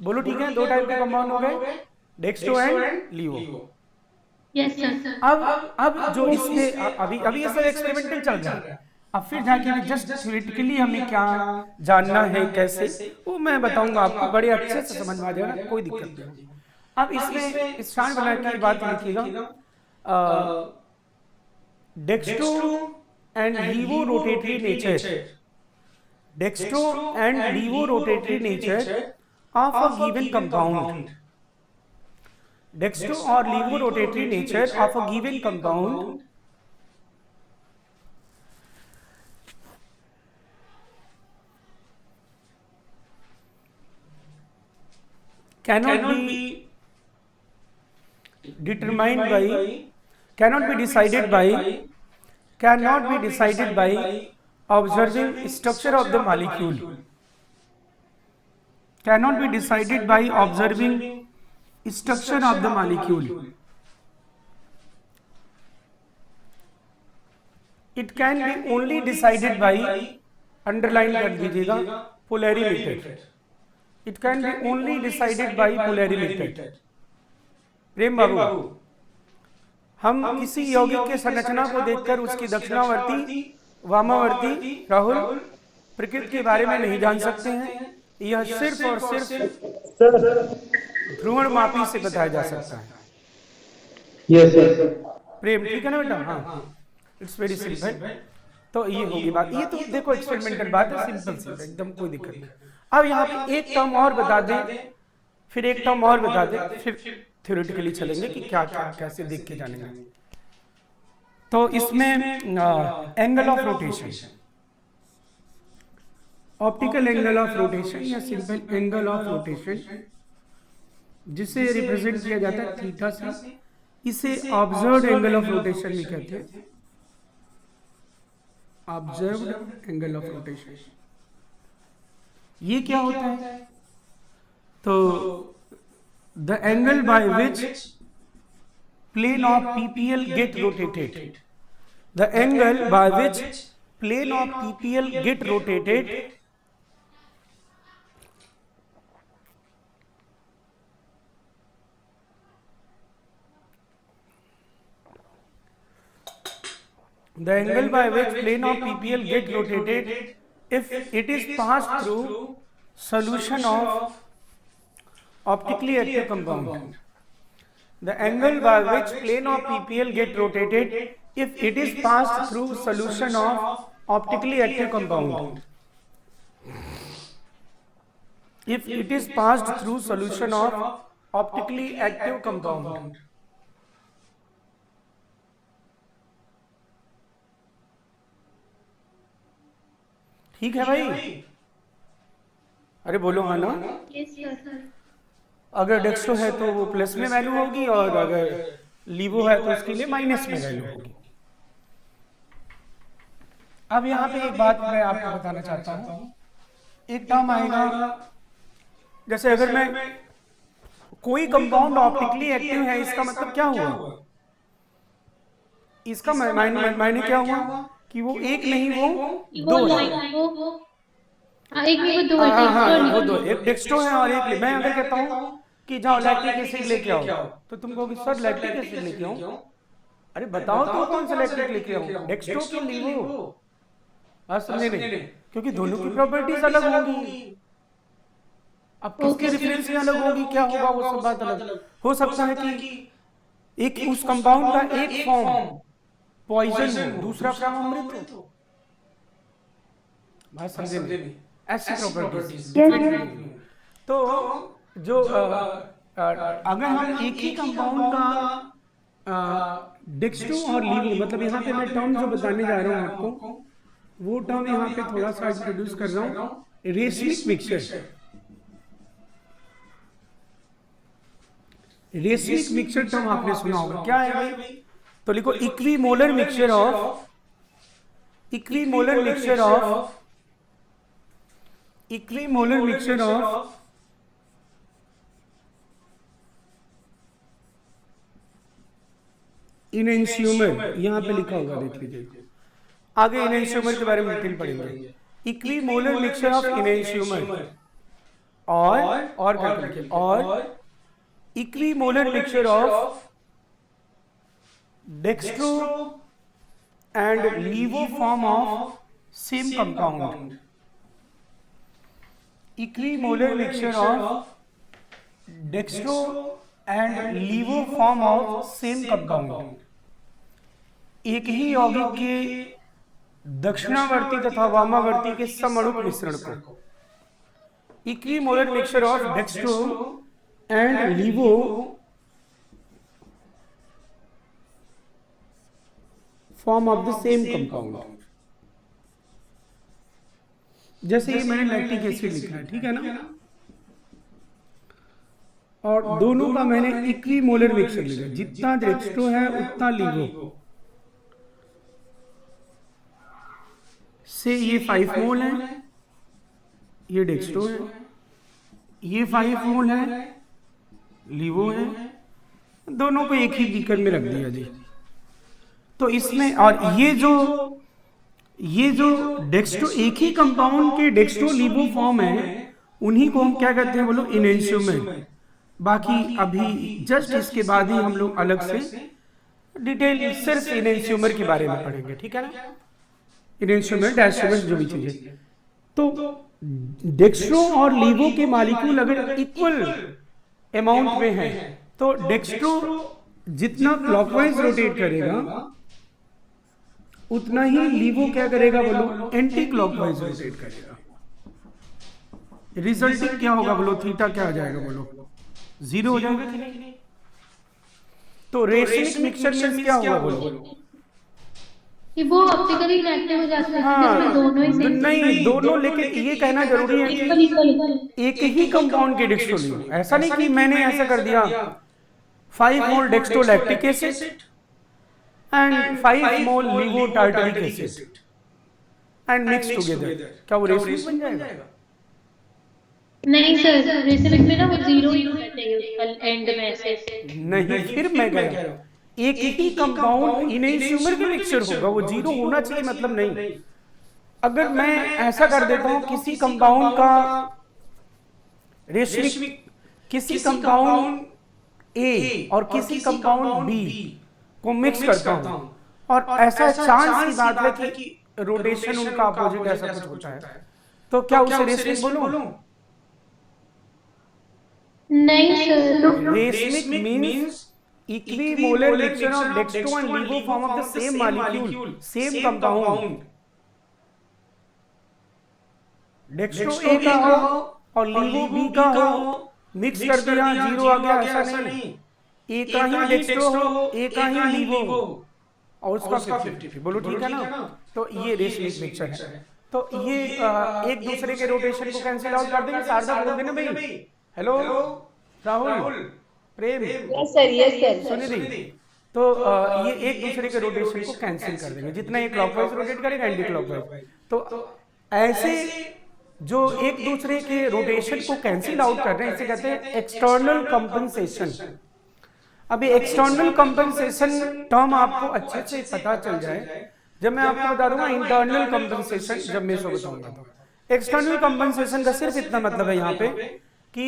बोलो ठीक है, दो टाइप के कंपाउंड हो गए, dextro and laevo. Yes sir. अब जो इसमें अभी ये सब एक्सपेरिमेंटल चल रहा है, अब फिर जाके जस्ट थ्योरेटिकली हमें क्या जानना है कैसे, वो मैं बताऊंगा आपको, बड़े अच्छे से समझ में आ जाएगा, कोई दिक्कत नहीं। अब इसमें स्टार्ट बना की बात लिखिएगा, dextro and laevo rotatory nature, dextro and laevo rotatory nature of a given compound, dextro और laevo rotatory nature of a given compound cannot be determined by, cannot be decided by observing structure of the molecule, cannot be decided by observing structure of the molecule. It can be only decided by, underline कर दीजिएगा, polarimeter. It can be only decided by polarimeter. प्रेम बाबू, हम किसी यौगिक के संरचना को देखकर उसकी दक्षिणावर्ती, वामावर्ती, राहुल, प्रकृति के बारे में नहीं जान सकते हैं। यह सिर्फ और सिर्फ ध्रुवणमापी से बताया जा सकता है। Yes sir. प्रेम, ठीक है ना बेटा? हाँ, इट्स वेरी सिंपल। तो ये होगी बात, ये तो देखो एक्सपेरिमेंटल बात है, सिंपल सी एकदम, कोई दिक्कत नहीं। अब यहाँ पे एक टर्म और बता दें, फिर एक टर्म और बता दें, फिर थ्योरेटिकली चलेंगे कि क्या क्या कैसे देख के जानेंगे। तो इसमें angle of rotation, optical angle of rotation या सिंपल एंगल ऑफ रोटेशन, जिसे रिप्रेजेंट किया जाता है थीटा से, इसे ऑब्जर्व्ड एंगल ऑफ रोटेशन भी कहते हैं, ऑब्जर्व्ड एंगल ऑफ रोटेशन। ये क्या होता है? तो the angle by which plane of PPL get rotated, the angle by which plane of PPL get rotated the angle by which plane of PPL get rotated if it is passed through solution of optically active compound. The angle by which plane of PPL get rotated if it is passed through solution of optically active compound. If it is passed through solution of optically active compound. ठीक है भाई? अरे बोलो हाँ ना? अगर dextro है तो वो प्लस में वैल्यू होगी, और अगर लीवो है तो उसके लिए माइनस में वैल्यू होगी। अब यहाँ पे एक बात मैं आपको बताना चाहता हूँ, एक टर्म आएगा, जैसे अगर मैं कोई कंपाउंड ऑप्टिकली एक्टिव है, इसका मतलब क्या हुआ? इसका मायने क्या हुआ कि वो एक नहीं, वो दो है। एक नहीं, वो दो है। हाँ, वो दो, एक डेक्स्ट्रो है और एक। मैं अगर कहता हूँ कि जाओ लैक्टिक एसिड लेके आओ, तो तुम कहोगे सर लैक्टिक एसिड लेके आओ। अरे बताओ तो कौन सा लैक्टिक लेके आओ, डेक्स्ट्रो की लीवो? बात समझे नहीं? क्योंकि दोनों की प्रॉपर्टीज अलग होगी। अब किसके रेफरेंस में अलग होगी, क्या होगा, वो सब बात अलग हो सकता है कि एक उस कंपाउंड का एक फॉर्म पॉइजन हो, दूसरा फॉर्म अमृत हो। बात समझे नहीं? ऐसी प्रॉपर्टीज। तो जो अगर हम एक ही कंपाउंड का डेक्स्ट्रो और लीवो, मतलब यहाँ पे मैं टर्म जो बताने जा रहा हूँ आपको, वो टर्म यहाँ पे थोड़ा सा इंट्रोड्यूस कर रहा हूँ, racemic mixture. Racemic mixture term आपने सुना होगा, क्या है भाई? तो लिखो equimolar mixture of, equimolar mixture of, equimolar mixture of enantiomer. यहां पे लिखा होगा, देख लीजिए, आगे इनेंशियोमर के बारे में डिटेल पढ़ेंगे। इक्विमोलर मिक्सचर ऑफ इनेंशियोमर और क्या करेंगे, और equimolar mixture of dextro and laevo form of same compound. Equimolar mixture of dextro and laevo form of same compound. एक ही यौगिक के दक्षिणावर्ती तथा वामावर्ती के समअणुक मिश्रण को equimolar mixture of dextro and laevo form of the same compound. जैसे ये मैंने लैक्टिक एसिड लिखा है, ठीक है ना, और दोनों का मैंने इक्विमोलर मिक्सचर लिखा, जितना डेक्स्ट्रो है उतना लीवो से। ये 5 मोल है, ये डेक्स्ट्रो है, ये 5 मोल है, लीवो है, दोनों को एक ही बीकर में रख दिया जी। तो इसमें, और ये जो डेक्स्ट्रो, एक ही कंपाउंड के डेक्स्ट्रो लीवो फॉर्म है, उन्हीं को हम क्या कहते हैं बोलो, इनेंशियोमर। बाकी अभी जस्ट इसके बाद ही हम लोग अलग से डिटेल सिर्फ इनेंशियोमर के बारे में पढ़ेंगे, ठीक है ना, इनेंशियोमर डायस्ट्रोमर जो भी चीजें। तो डेक्स्ट्रो और लीवो के मॉलिक्यूल अगर इक्वल अमाउंट में हैं, तो डेक्स्ट्रो जितना क्लॉकवाइज रोटेट करेगा उतना ही लीवो क्या करेगा बोलो, एंटी क्लॉकवाइज रोटेट करेगा। रिजल्टिंग क्या होगा बोलो, थीटा क्या आ जाएगा बोलो, 0 हो जाएगा कि नहीं? तो रेशमिक मिक्सचर मींस क्या होगा बोलो? कि वो ऑप्टिकली इनएक्टिव हो जाते हैं हाँ, जिसमें दोनों ही नहीं दोनों, लेकिन ये कहना जरूरी है कि एक ही कंपाउंड के डेक्स्ट्रोलीन, ऐसा नहीं कि मैंने ऐसा कर दिया 5 mole dextro lactic acid and 5 mole laevo tartaric acid and mix together, क्या वो रेशमिक बन जाएगा? नहीं सर, रेसिमिक में ना वो 0 ही होना चाहिए उसका एंड में ऐसे। नहीं, फिर मैं कह रहा हूं एक ही कंपाउंड इनइंस्यूमर के मिक्सचर होगा, वो 0 होना चाहिए मतलब नहीं। अगर मैं ऐसा कर देता हूं किसी कंपाउंड का रेशमिक, किसी कंपाउंड ए और किसी कंपाउंड बी को मिक्स करता हूं, और ऐसा चांस की बात है कि रोटेशन उनका अपोजिट ऐसा कुछ होता है, तो क्या उसे रेशमिक बोलूं? नहीं sir, racemic means equimolar mixture of dextro and laevo form of the same molecule, same compound. Dextro A का हो और लीवो बी का हो, मिक्स कर दिया 0 आ गया, ऐसा नहीं। ए का ही डेक्स्ट्रो हो, ए का ही लीवो और उसका 50-50, बोलो ठीक है ना? तो ये रेशमिक मिक्सचर है। तो ये एक दूसरे के रोटेशन को कैंसिल आउट कर देंगे। शारदा बोल देना भाई, हेलो राहुल, प्रेम, यस सर सुनिधि, तो ये एक दूसरे के रोटेशन को कैंसिल कर देंगे, जितना ये क्लॉकवाइज रोटेट करेगा एंटी क्लॉकवाइज। तो ऐसे जो एक दूसरे के रोटेशन को कैंसिल आउट कर रहे हैं इसे कहते हैं एक्सटर्नल कंपनसेशन। अभी एक्सटर्नल कंपनसेशन टर्म आपको अच्छे से पता चल जाए जब मैं आपको बता दूंगा इंटरनल कंपनसेशन जब मैं इसको बताऊंगा। तो एक्सटर्नल कंपनसेशन का सिर्फ इतना मतलब है यहाँ पे कि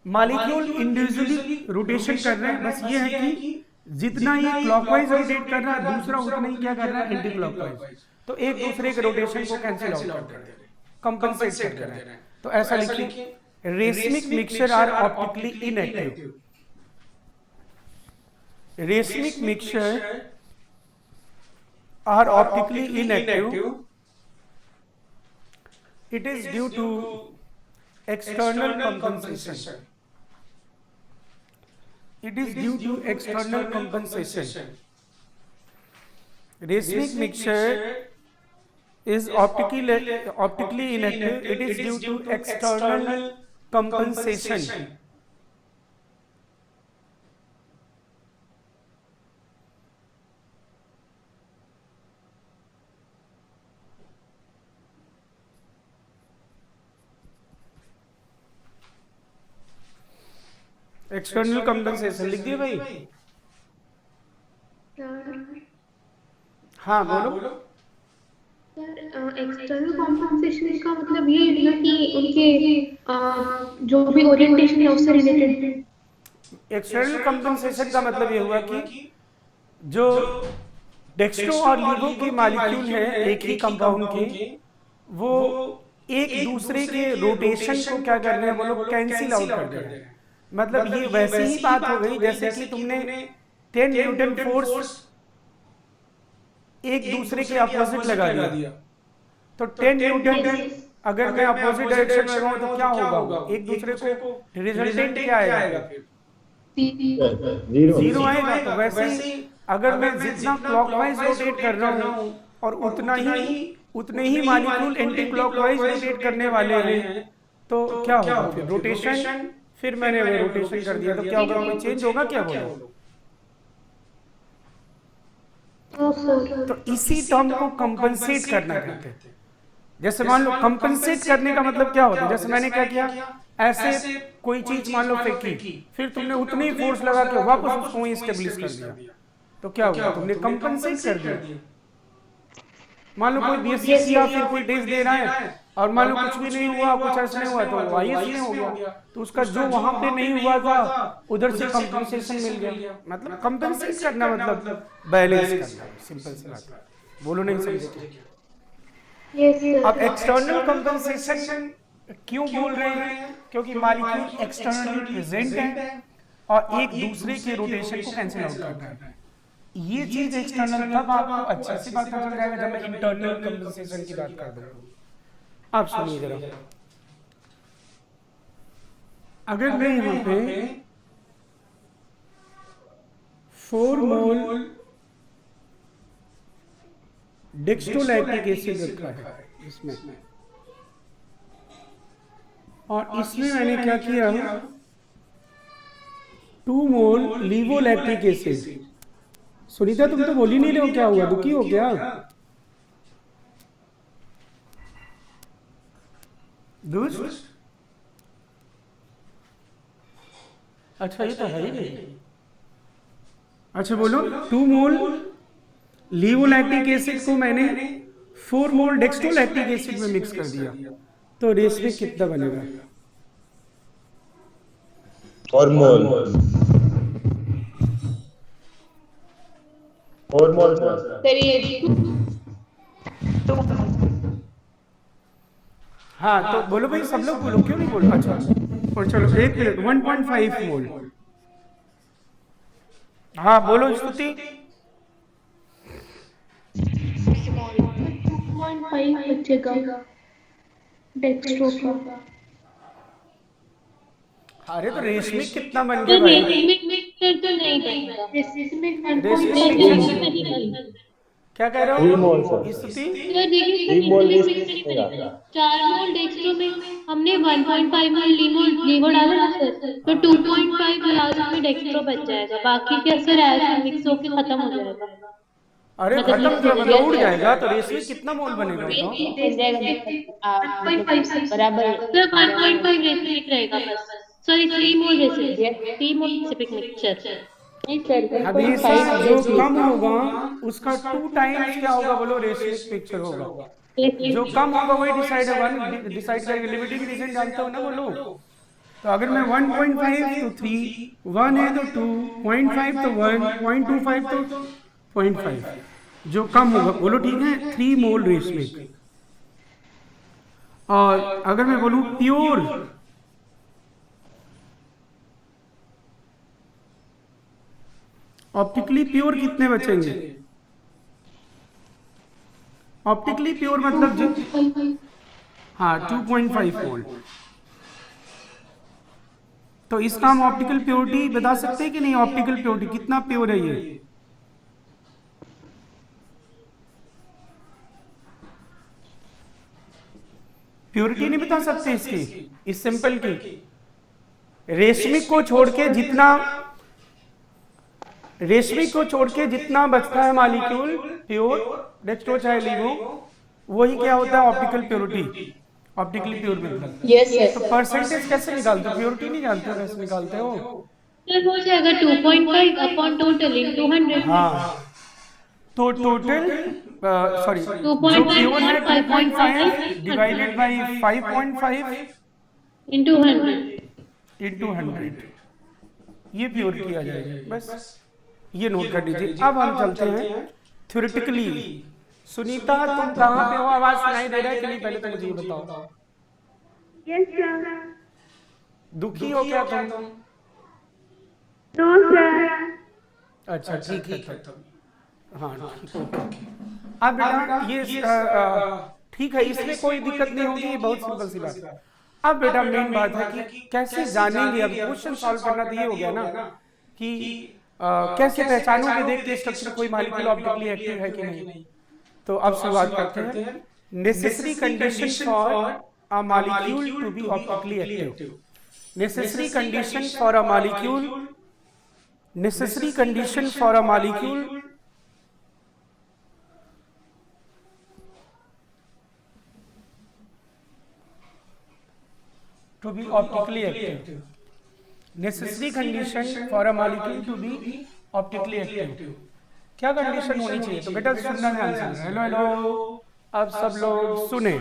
मॉलिक्यूल इंडिविजुअली रोटेशन कर रहे हैं, बस ये है कि जितना ये क्लॉकवाइज रोटेट कर रहा है दूसरा उतना ही क्या कर रहा है, एंटी क्लॉकवाइज। तो एक दूसरे के रोटेशन को कैंसिल आउट कर रहे हैं, कंपनसेट कर रहे हैं। तो ऐसा लिखिए, racemic mixture are optically inactive. Racemic mixture are optically inactive. It is due to external compensation. It is due to external compensation. Racemic mixture is optically inactive. It is due to external compensation. External compensation लिख दिए भाई? हाँ बोलो। External compensation का मतलब ये है ना कि उनके जो भी ओरिएंटेशन है उससे रिलेटेड। एक्सटर्नल कंपनसेशन का मतलब ये हुआ कि जो डेक्स्ट्रो और लीवो की मॉलिक्यूल है एक ही कंपाउंड के, वो एक दूसरे के रोटेशन को क्या कर रहे हैं, वो लोग कैंसिल आउट कर दे रहे हैं। मतलब ये वैसी ही बात हो गई जैसे कि तुमने 10 न्यूटन फोर्स एक दूसरे के अपोजिट लगा दिया, तो 10 न्यूटन अगर मैं अपोजिट डायरेक्शन में लगाऊं तो क्या होगा, एक दूसरे को रिजल्टेंट क्या आएगा, 0 आएगा। तो वैसे ही अगर मैं जितना क्लॉकवाइज रोटेट कर रहा हूं और उतने ही मॉलिक्यूल एंटी क्लॉकवाइज रोटेट करने वाले हैं, तो क्या होगा फिर रोटेशन, फिर मैंने वो रोटेशन कर दिया तो क्या होगा, कोई चेंज होगा क्या बोलो? तो इसी टर्म को कंपनसेट करना कहते हैं। जैसे मान लो कंपनसेट करने का मतलब क्या होता है, जैसे मैंने क्या किया, ऐसे कोई चीज मान लो फेंकी, फिर तुमने उतनी फोर्स लगा के वापस उसको वहीं स्टेबलिश कर दिया, तो क्या हुआ, तुमने कंपनसेट कर दिया। मान लो कोई बीएससी या फिर कोई टेस्ट दे रहा है और मान लो कुछ भी नहीं हुआ, कुछ ऐसा नहीं हुआ, तो आईएएस में हो गया, तो उसका जो वहां पे नहीं हुआ था उधर से कंपनसेशन मिल गया। मतलब कंपनसेट करना मतलब बैलेंस करना, सिंपल सी बात है, बोलो नहीं समझे? अब एक्सटर्नल कंपनसेशन क्यों बोल रहे हैं, क्योंकि मॉलिक्यूल एक्सटर्नली प्रेजेंट है और एक दूसरे के रोटेशन को कैंसिल आउट करता है। ये चीज एक्सटर्नल तब आपको अच्छे से पता चल जाएगा जब मैं इंटरनल कंपनसेशन की बात कर दूंगा। आप सुनिए जरा, अगर मैं यहाँ पे 4 मोल डेक्स्ट्रोलैक्टिक एसिड रखा है इसमें, और इसमें मैंने क्या किया, 2 मोल लीवोलैक्टिक एसिड। सुनीता तुम तो बोल ही नहीं रहे हो, क्या हुआ, दुखी हो क्या? दुष्ट, अच्छा ये तो है ही नहीं। अच्छा बोलो, 2 मोल लीवोलैक्टिक एसिड को मैंने 4 मोल डेक्स्ट्रोलैक्टिक एसिड में मिक्स कर दिया, तो रेशमिक कितना बनेगा? 4 मोल 4 मोल करिए। हाँ तो बोलो भाई, सब लोग बोलो, क्यों नहीं बोलो? अच्छा और चलो 1 मिनट, 1.5 मोल। हाँ बोलो स्तुति। 2.5 बचेगा डेक्स्ट्रो का। अरे तो रेशमिक कितना बन तो गया भाई? रेशमिक मिक्सचर तो नहीं बनेगा, रेशमिक रेशमिक मिक्सचर क्या कह रहे 3 हो मोल सर, स्तुति? तो देखिए 3 मोल रेशमिक रेशमिक मिक्सचर नहीं बनेगा। बनेगा। 4 मोल डेक्स्ट्रो में हमने 1.5 मोल लीवो डाला ना सर, तो 2.5 लास्ट में डेक्स्ट्रो बच जाएगा, बाकी क्या सर ऐसे मिक्स होके खत्म हो जाएगा। अरे मतलब खत्म क्या, मतलब yes, उड़ yes. जाएगा? तो रेशमिक कितना मोल बनेगा बताओ? बन जाएगा, मतलब बराबर सर 1.5 रेसिपिक रहेगा बस, सॉरी 3 मोल रेसिपिक, 3 मोल रेसिपिक मिक्सचर। नहीं सर, हमेशा 1.5 जो रेशमिक। कम होगा उसका 2 टाइम्स क्या होगा बोलो? रेशमिक पिक्चर होगा। जो कम होगा वही डिसाइड करेगा। लिमिटिंग रीजन जानते हो ना बोलो? तो अगर मैं 1.5 तो 3, 1 है तो 2, 0.5 तो 1, 0.25 तो 0.5, जो कम होगा बोलो, ठीक है? 3 मोल रेशमिक। और अगर मैं बोलूं प्योर, ऑप्टिकली प्योर कितने बचेंगे? ऑप्टिकली प्योर मतलब जो, हाँ 2.5 मोल। तो इसका हम ऑप्टिकल प्योरिटी बता सकते हैं कि नहीं? ऑप्टिकल प्योरिटी कितना प्योर है ये? प्योरिटी नहीं बता सकते इसकी, इस सिंपल की। रेशमिक को छोड़ के जितना, रेशमिक को छोड़ के जितना बचता है मॉलिक्यूल प्योर, डेक्स्ट्रो चाहे लीवो, वही क्या होता है? ऑप्टिकल प्योरिटी, ऑप्टिकली प्योर मतलब। यस तो सर। परसेंटेज कैसे निकालते हो? प्योरिटी नहीं जानते हो, कैसे निकालते हो? सर हो जाएगा 2.5 अपॉन टोटल इनटू 100। हाँ तो टोटल सॉरी, जो 2.5 प्योर है 2.5 5.5 डिवाइडेड बाई 5.5 इनटू 100। इंटू 100, ये प्योर किया जाएगा। बस ये नोट कर लीजिए। अब हम चलते हैं थ्योरेटिकली। सुनीता तुम कहाँ पे हो? आवाज सुनाई दे रहा है कि नहीं? पहले तो मुझे ये बताओ। Yes sir. दुखी हो क्या तुम? No sir. अच्छा ठीक है तब, हाँ ठीक है। अब बेटा ये ठीक है, इसमें कोई दिक्कत नहीं होगी, ये बहुत सिंपल सी बात है। अब बेटा मेन बात है कि कैसे जानेंगे? अब क्वेश्चन सॉल्व करना तो ये हो गया ना कि कैसे पहचानोगे देख के स्ट्रक्चर कोई मॉलिक्यूल ऑप्टिकली एक्टिव है कि नहीं। तो अब शुरुआत करते हैं। Necessary condition for a molecule to be optically active. Necessary condition for a molecule, necessary condition for a molecule to be optically active. Necessary condition for a molecule to be optically active. क्या condition होनी चाहिए? तो बेटा सुनना ध्यान से। Hello hello, अब सब लोग सुने।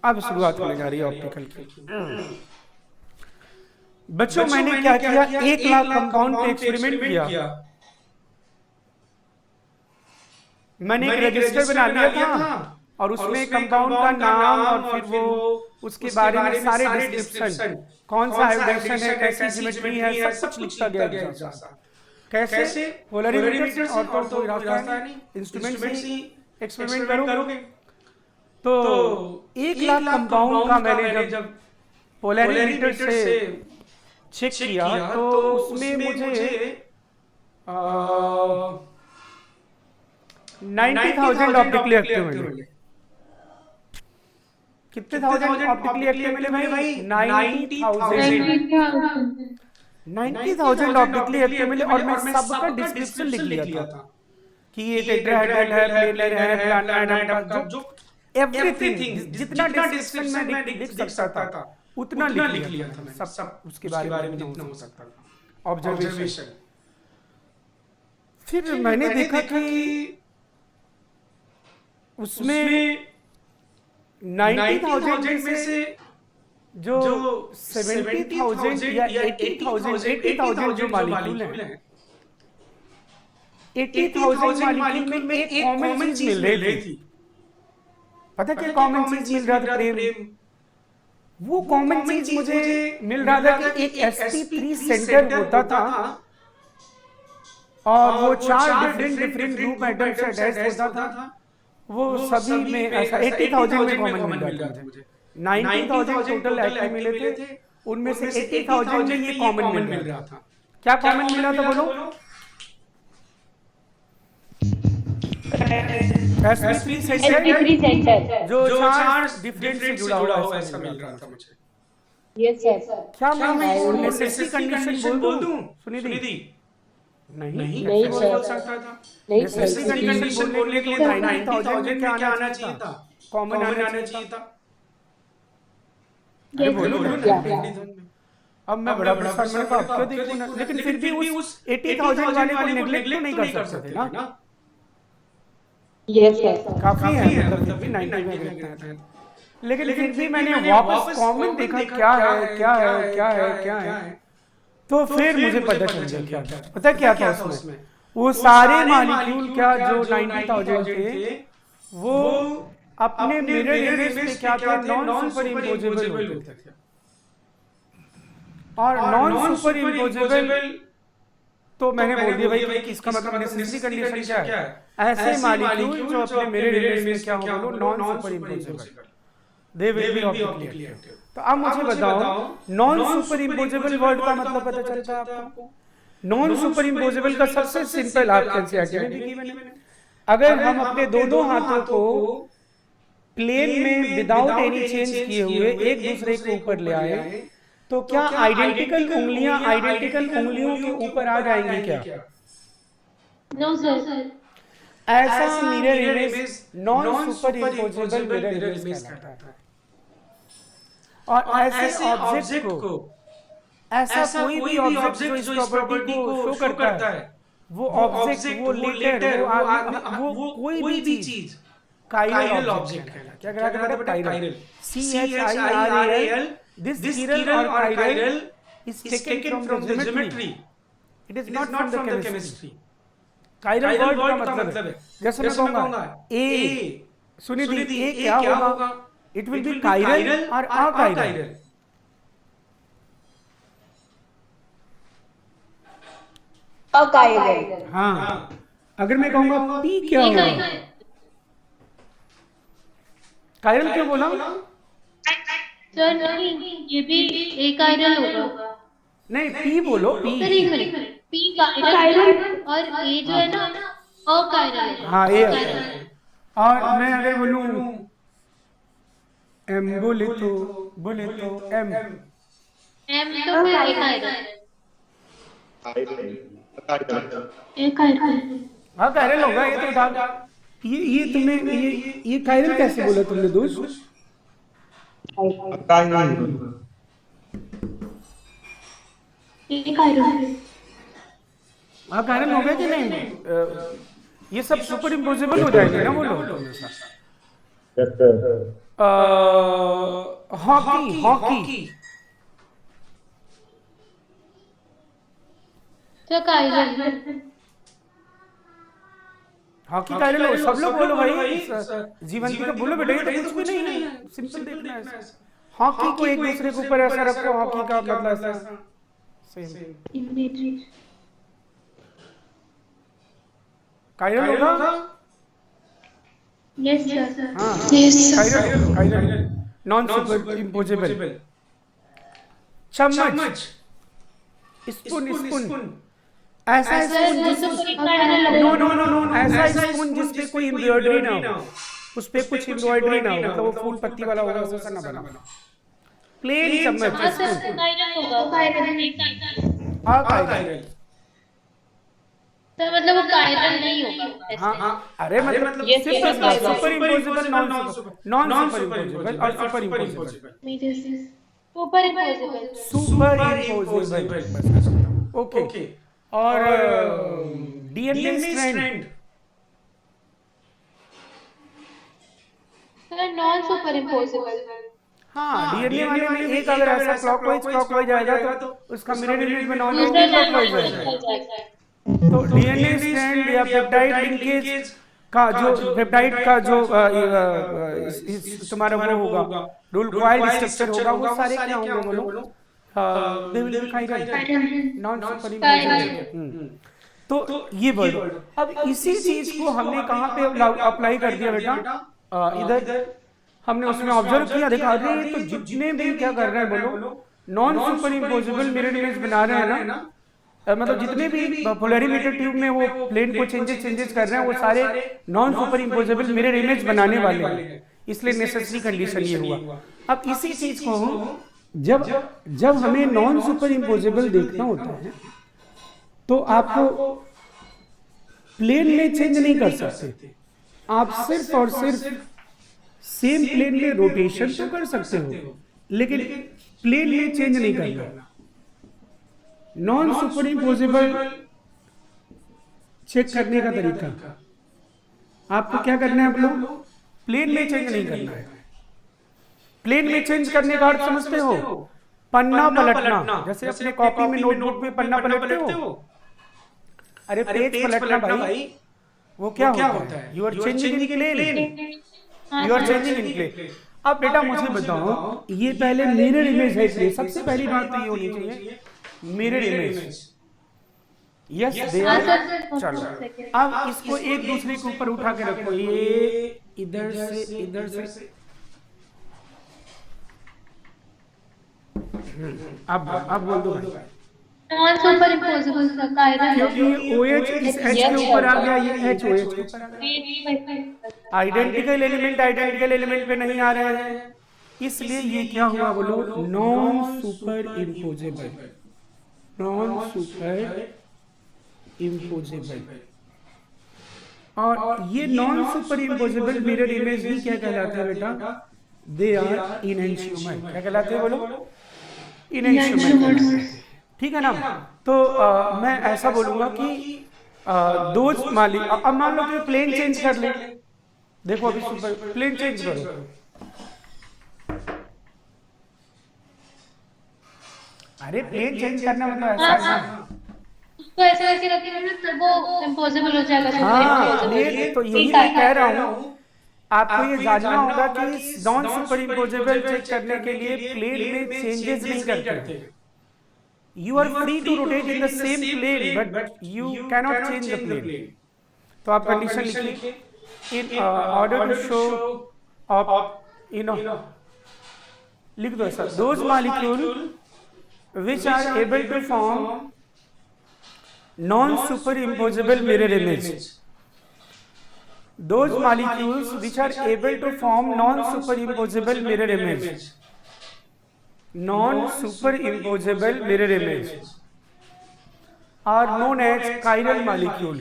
अब शुरुआत होने जा रही है ऑप्टिकल की। बच्चों मैंने क्या किया, 1 लाख कंपाउंड पे एक्सपेरिमेंट किया। मैंने एक रजिस्टर बना लिया था और उसमें कंपाउंड का नाम और फिर वो उसके बारे में सारे डिस्क्रिप्शन, कौन सा हाइब्रिडेशन है, कैसी ज्योमेट्री है, सब कुछ लिखता गया एग्जाम में। कैसे? पोलरिमीटर से, और तो कोई रास्ता नहीं, इंस्ट्रूमेंट से ही एक्सपेरिमेंट करोगे। तो 1,00,000 कंपाउंड का मैंने जब पोलरिमीटर से चेक किया तो उसमें मुझे 90,000 ऑप्टिकली एक्टिव मिले। कितने थाउजेंड ऑप्टिकली एक्टिव मिले भाई? 90,000 ऑप्टिकली एक्टिव मिले। और मैं सबका डिस्क्रिप्शन लिख लिया था कि ये टेट्राहेड्रल है, प्लेनर है, प्लानर है, जो एवरीथिंग जितना डिस्क्रिप्शन में लिख सकता था उतना लिख लिया था मैंने, सब उसके बारे में जितना हो सकता था ऑब्जर्वेशन। फिर मैंने देखा कि उसमें 90,000 में से जो 70,000 या 80,000 जो मॉलिक्यूल हैं, 80,000 मॉलिक्यूल में एक कॉमन चीज मिल रही थी। पता क्या कॉमन चीज मिल रहा था? प्रेम। वो कॉमन चीज मुझे मिल रहा था कि एक sp3 सेंटर होता था और वो 4 डिफरेंट ग्रुप एटम से अटैच होता था। वो सभी में ऐसा 80,000 में कॉमन मिल रहा था मुझे। 90,000 टोटल एक्टिव मिले थे, उनमें से 80,000 में ये कॉमन मिल रहा था। क्या कॉमन मिला था बोलो? sp3 सेंटर जो 4 डिफरेंट से जुड़ा हुआ ऐसा मिल रहा था मुझे। Yes sir. क्या मैं नेसेसरी कंडीशन बोल दूं सुनिधि? नहीं बोल सकता था। नेसेसरी कंडीशन बोलने के लिए 90,000 में क्या आना चाहिए था? कॉमन आना चाहिए था। अरे बोलो ना। अब मैं बड़ा परेशान, मैंने कहा क्यों देखूं ना, लेकिन फिर भी उस 80,000 वाले को नेग्लेक्ट तो नहीं कर सकते ना। Yes sir. काफी है, मतलब फिर भी 90 में देखते हैं। लेकिन फिर भी मैंने वापस कॉमन देखा क्या है। तो फिर मुझे पता चल गया क्या, पता क्या था उसमें? वो सारे मॉलिक्यूल क्या जो 90,000 थे वो अपने मिरर इमेज में क्या थे? नॉन सुपर इम्पोजेबल होते थे। और नॉन सुपर इम्पोजेबल तो मैंने बोल दिया भाई कि इसका मतलब नेसेसरी कंडीशन क्या है? ऐसे मॉलिक्यूल जो अपने मिरर इमेज में क्या हो, बोलो non super imposable, they will be optically active. तो अब मुझे बताओ, नॉन सुपर इम्पोजेबल वर्ड का मतलब पता चलता है आपको? नॉन सुपर इम्पोजेबल का सबसे सिंपल आपके एनसीईआरटी में भी गिवन है। अगर हम अपने दोनों हाथों को प्लेन में विदाउट एनी चेंज किए हुए एक दूसरे के ऊपर ले आए तो क्या आइडेंटिकल उंगलियों के ऊपर आ जाएंगी क्या? No sir. ऐसा mirror image non superimposable mirror image कहलाता है। और ऐसे ऑब्जेक्ट को, ऐसा कोई भी ऑब्जेक्ट जो इस प्रॉपर्टी को शो करता है, वो ऑब्जेक्ट, वो लेटर, वो कोई भी चीज काइरल ऑब्जेक्ट कहलाता है। क्या कहलाता है? काइरल। CHIRAL। दिस चिरल और chiral is taken from the geometry, it is not from the chemistry. Chiral word का मतलब है, जैसे मैं कहूंगा ए, सुनिधि ए क्या होगा? इट विल बी काइरल और अकाइरल। अकाइरल। हाँ, अगर मैं कहूंगा पी क्या होगा? काइरल क्यों बोला? सर नहीं, ये भी एक काइरल होगा। नहीं, पी बोलो, पी। सर एक मिनट, पी काइरल और ए जो है ना अकाइरल। हाँ, ए। और मैं अगर बोलूं एम, बोले तो एम तो फिर एक काइरल। हाँ, काइरल होगा। ये तो उठा, ये तुमने ये काइरल कैसे बोला तुमने दोस्त? हाँ, काइरल हो गया कि नहीं? ये सब सुपर इम्पोजेबल हो जाएंगे ना, बोलो। हॉकी तो काइरल। हॉकी कायरल हो, सब लोग बोलो भाई, जीवंती का बोलो बेटा, ये तो कुछ भी नहीं है, सिंपल देखना है। हॉकी को एक दूसरे के ऊपर ऐसा रखो, हॉकी का मतलब ऐसा सेम कायरल होगा। Yes sir. हाँ Yes. Chiral non superimposable. चम्मच, स्पून, ऐसा spoon no no no no, ऐसा स्पून जिसपे कोई एम्ब्रॉयडरी ना हो, उस पे कुछ एम्ब्रॉयडरी ना हो, मतलब वो फूल पत्ती वाला होगा, वैसा ना बना, प्लेन चम्मच स्पून। हाँ कायरल, सर मतलब वो कायरल नहीं होगा। हाँ अरे मतलब Yes, सिर्फ yes, yes. Superimposable, non superimposable और superimposable. Super impossible. Superimposable, okay. और DNA strand, sir non super impossible. हाँ डीएनए वाले में एक अगर ऐसा क्लॉकवाइज आएगा तो उसका मिरर इमेज में नॉन दूसरा क्लॉकवाइज लाइन आएगा। जाएगा। तो डीएनए स्ट्रैंड या पेप्टाइड लिंकेज का जो पेप्टाइड का जो तुम्हारा वो होगा, रूल कॉइल स्ट्रक्चर होगा, वो सारे क्या होंगे बोलो, दे will B chiral, non super imposable. तो ये बोलो, अब इसी चीज को हमने कहाँ पे अप्लाई कर दिया बेटा, इधर हमने उसमें ऑब्जर्व किया, देखा अरे तो जितने भी क्या कर रहे हैं बोलो, non superimposable mirror image बना रहे हैं ना, मतलब जितने भी पोलरिमीटर ट्यूब में वो प्लेन को चेंजेस कर रहे हैं, वो सारे non superimposable mirror image बनाने वाले हैं, इसलिए नेसेसरी कंडीशन ये हुआ। अब इसी चीज को जब हमें नॉन सुपर इम्पोजेबल देखना होता है तो आपको प्लेन में चेंज नहीं कर सकते, आप सिर्फ और सिर्फ सेम प्लेन में रोटेशन तो कर सकते हो, लेकिन प्लेन में चेंज नहीं करना। नॉन सुपर इम्पोजेबल चेक करने का तरीका, आपको क्या करना है, आप लोग प्लेन में चेंज नहीं करना है। प्लेन में चेंज करने का अर्थ समझते हो, पन्ना पलटना, जैसे अपने कॉपी में नोटबुक में पन्ना पलटते हो, अरे पेज पलटना भाई, वो क्या होता है, you are changing in plane, you are changing in plane. अब बेटा मुझे बताओ, ये पहले मिरर इमेज है, इसलिए सबसे पहली बात तो ये होनी चाहिए mirror image, yes they are. चलो अब इसको एक दूसरे के ऊपर उठा के रखो, ये इधर से अब बोल दो भाई, non super impossible sir chiral. क्योंकि ये OH इस H के ऊपर आ गया, ये H OH के ऊपर आ गया, आइडेंटिकल एलिमेंट पे नहीं आ रहे हैं, इसलिए ये क्या हुआ बोलो, non superimposable, non superimposable. और ये non superimposable mirror image ही क्या कहलाते हैं बेटा, दे आर इनएंशियोमर। क्या कहलाते हैं बोलो, इनएंशियोमर, ठीक है ना। तो मैं ऐसा बोलूंगा कि दो मालिक, अब मान लो कि प्लेन चेंज कर ले, देखो अभी सुपर प्लेन चेंज करो, अरे प्लेन चेंज करना मतलब ऐसा है, तो ऐसे रखेंगे ना वो इम्पोसिबल हो जाएगा। हाँ ये तो यही मैं कह रहा हूँ, आपको ये जानना होगा कि नॉन सुपर इम्पोजेबल चेक करने के लिए प्लेन में चेंजेस नहीं करते, you are free to rotate in the same plane but you cannot change the plane। तो आप कंडीशन लिखिए, in order to show of लिख दो ऐसा, those molecule which are able to form non superimposable mirror image, those molecules which are able to form non superimposable mirror image, non superimposable mirror image are known as chiral molecule,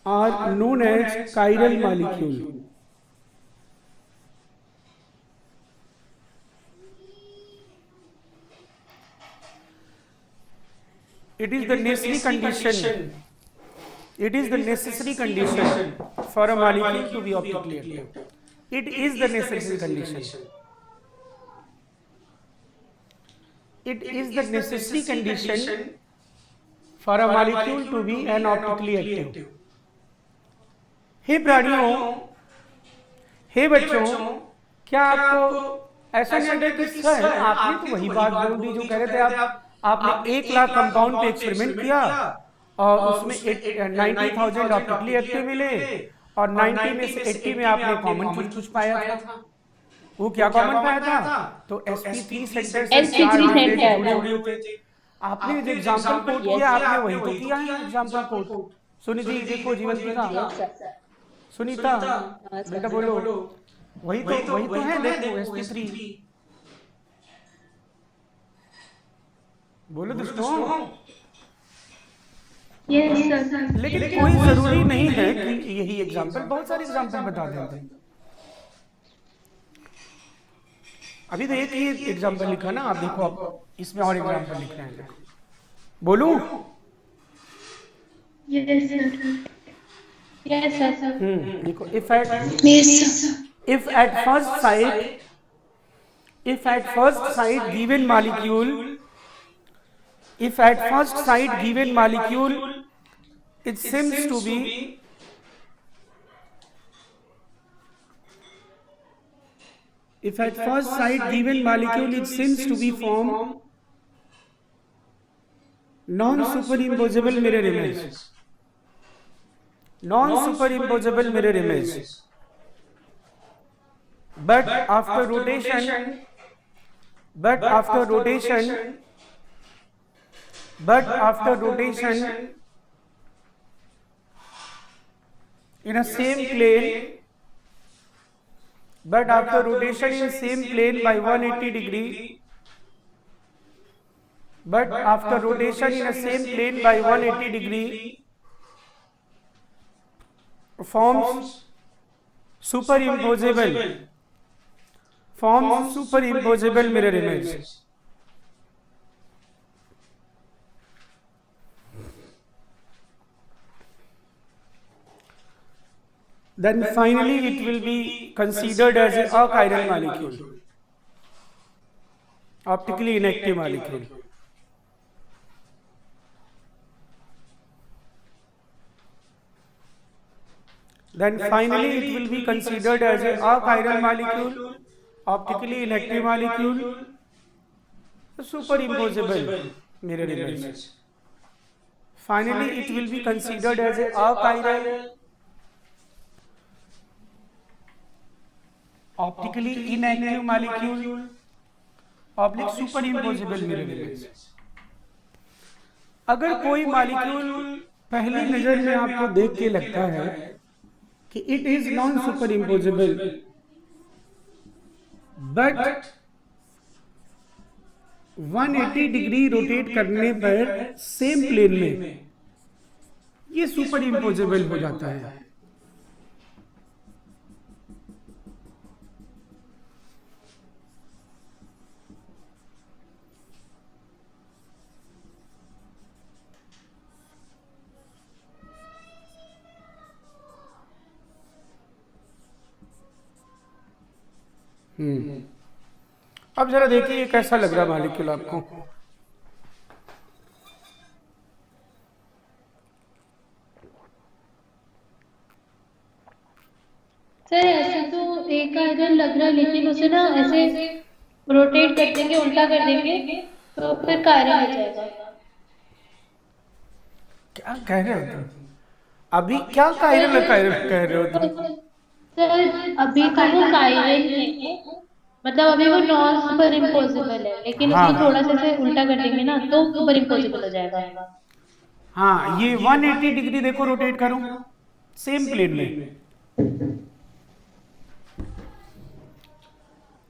are known as chiral molecule। It is the necessary condition, it is the necessary condition for a molecule to be optically active, it is the necessary condition, it is the necessary condition for a molecule to be an optically active। हे प्राणियों, हे बच्चों, क्या आपको ऐसा नहीं लग रहा कि sir आपने तो वही बात बोल दी जो कह रहे थे आपने 1 लाख कंपाउंड पे एक्सपेरिमेंट किया और उसमें 90,000 ऑप्टिकली एक्टिव मिले और 90 में से 80 में आपने कॉमन कुछ पाया था। वो क्या कॉमन पाया था? तो sp3 सेंटर से sp3 सेंटर जुड़े हुए थे। आपने जो एग्जांपल कोट किया आपने वही तो किया है एग्जांपल कोट। सुनिधि देखो, जीवंतिका, सुनीता बेटा बोलो, वही तो है, देखो sp3 बोलो दोस्तों। Yes sir. लेकिन कोई जरूरी नहीं है कि यही एग्जांपल, बहुत सारे एग्जांपल बता देते हैं। अभी तो एक ही एग्जांपल लिखा ना, आप देखो आप इसमें और एग्जांपल लिख रहे हैं, देखो बोलूं? Yes sir. Yes sir. देखो, if at first sight given molecule if at first sight given molecule it seems to be if at first sight given molecule it seems to be form non superimposable mirror image, non superimposable mirror image, but after rotation in a same plane, but after rotation in same plane by 180 degree, but after rotation in a same plane by 180 degree forms superimposable mirror image. Then finally it will be considered as a achiral molecule, optically inactive molecule. Then finally it will be considered as a achiral molecule, optically inactive molecule, superimposable mirror image. Finally it will be considered as a achiral, optically inactive molecule, oblique superimposable mirror image. अगर कोई molecule पहली नजर में आपको देख के लगता है कि it is non super imposable, but 180 degree rotate करने पर सेम प्लेन में ये सुपर इम्पोजेबल हो जाता है। अब जरा देखिए कैसा लग रहा है मॉलिक्यूल आपको। सर ऐसे तो एक आयरन लग रहा है, लेकिन उसे ना ऐसे रोटेट कर देंगे, उल्टा कर देंगे तो फिर कायरन हो जाएगा। क्या कह रहे हो तुम? अभी क्या कायरन कह रहे हो तुम? सर अभी तो वो कायरन है, मतलब अभी वो नॉन सुपर इम्पोसिबल है, लेकिन उसको थोड़ा सा से उल्टा कर देंगे ना तो सुपर इम्पोसिबल हो जाएगा। हाँ, ये 180 डिग्री देखो रोटेट करो सेम प्लेन में,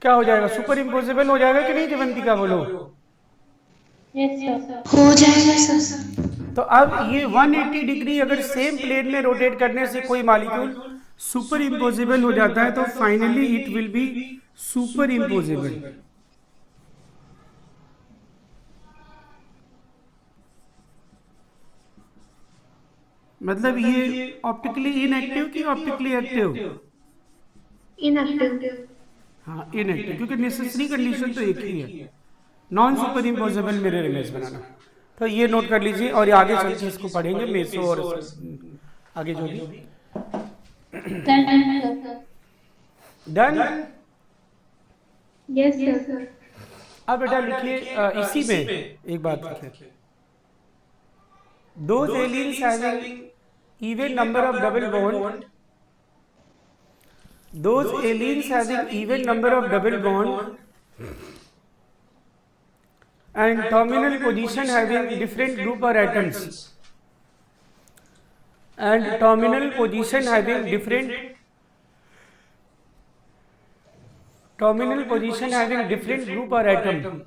क्या हो जाएगा? सुपर इम्पोसिबल हो जाएगा कि नहीं जीवंतिका, बोलो? यस सर, हो जाएगा सर। तो अब ये 180 डिग्री अगर सेम प्लेन में रोटेट करने से कोई मॉलिक्यूल सुपर इम्पोसिबल हो जाता है तो finally it will be super impossible. मतलब ये ऑप्टिकली इनएक्टिव की ऑप्टिकली एक्टिव? इनएक्टिव। हाँ, इनएक्टिव, क्योंकि नेसेसरी कंडीशन तो एक ही है, non super impossible mirror image बनाना। तो ये नोट कर लीजिए और आगे चल के इसको पढ़ेंगे मेसो और आगे जो भी। डन। Yes sir. अब बेटा लिखिए इसी में एक बात लिखिए, those aliens having even number of double bond, those aliens having even number of double bond and terminal position having different group or atoms, and terminal position having different group or atom,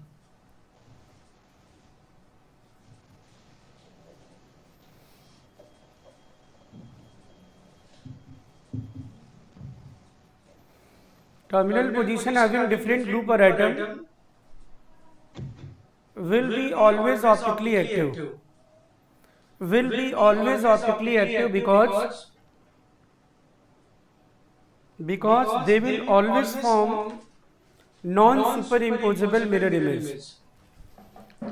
terminal position having different group or atom will be always optically active, because they will always form non-superimposable mirror image,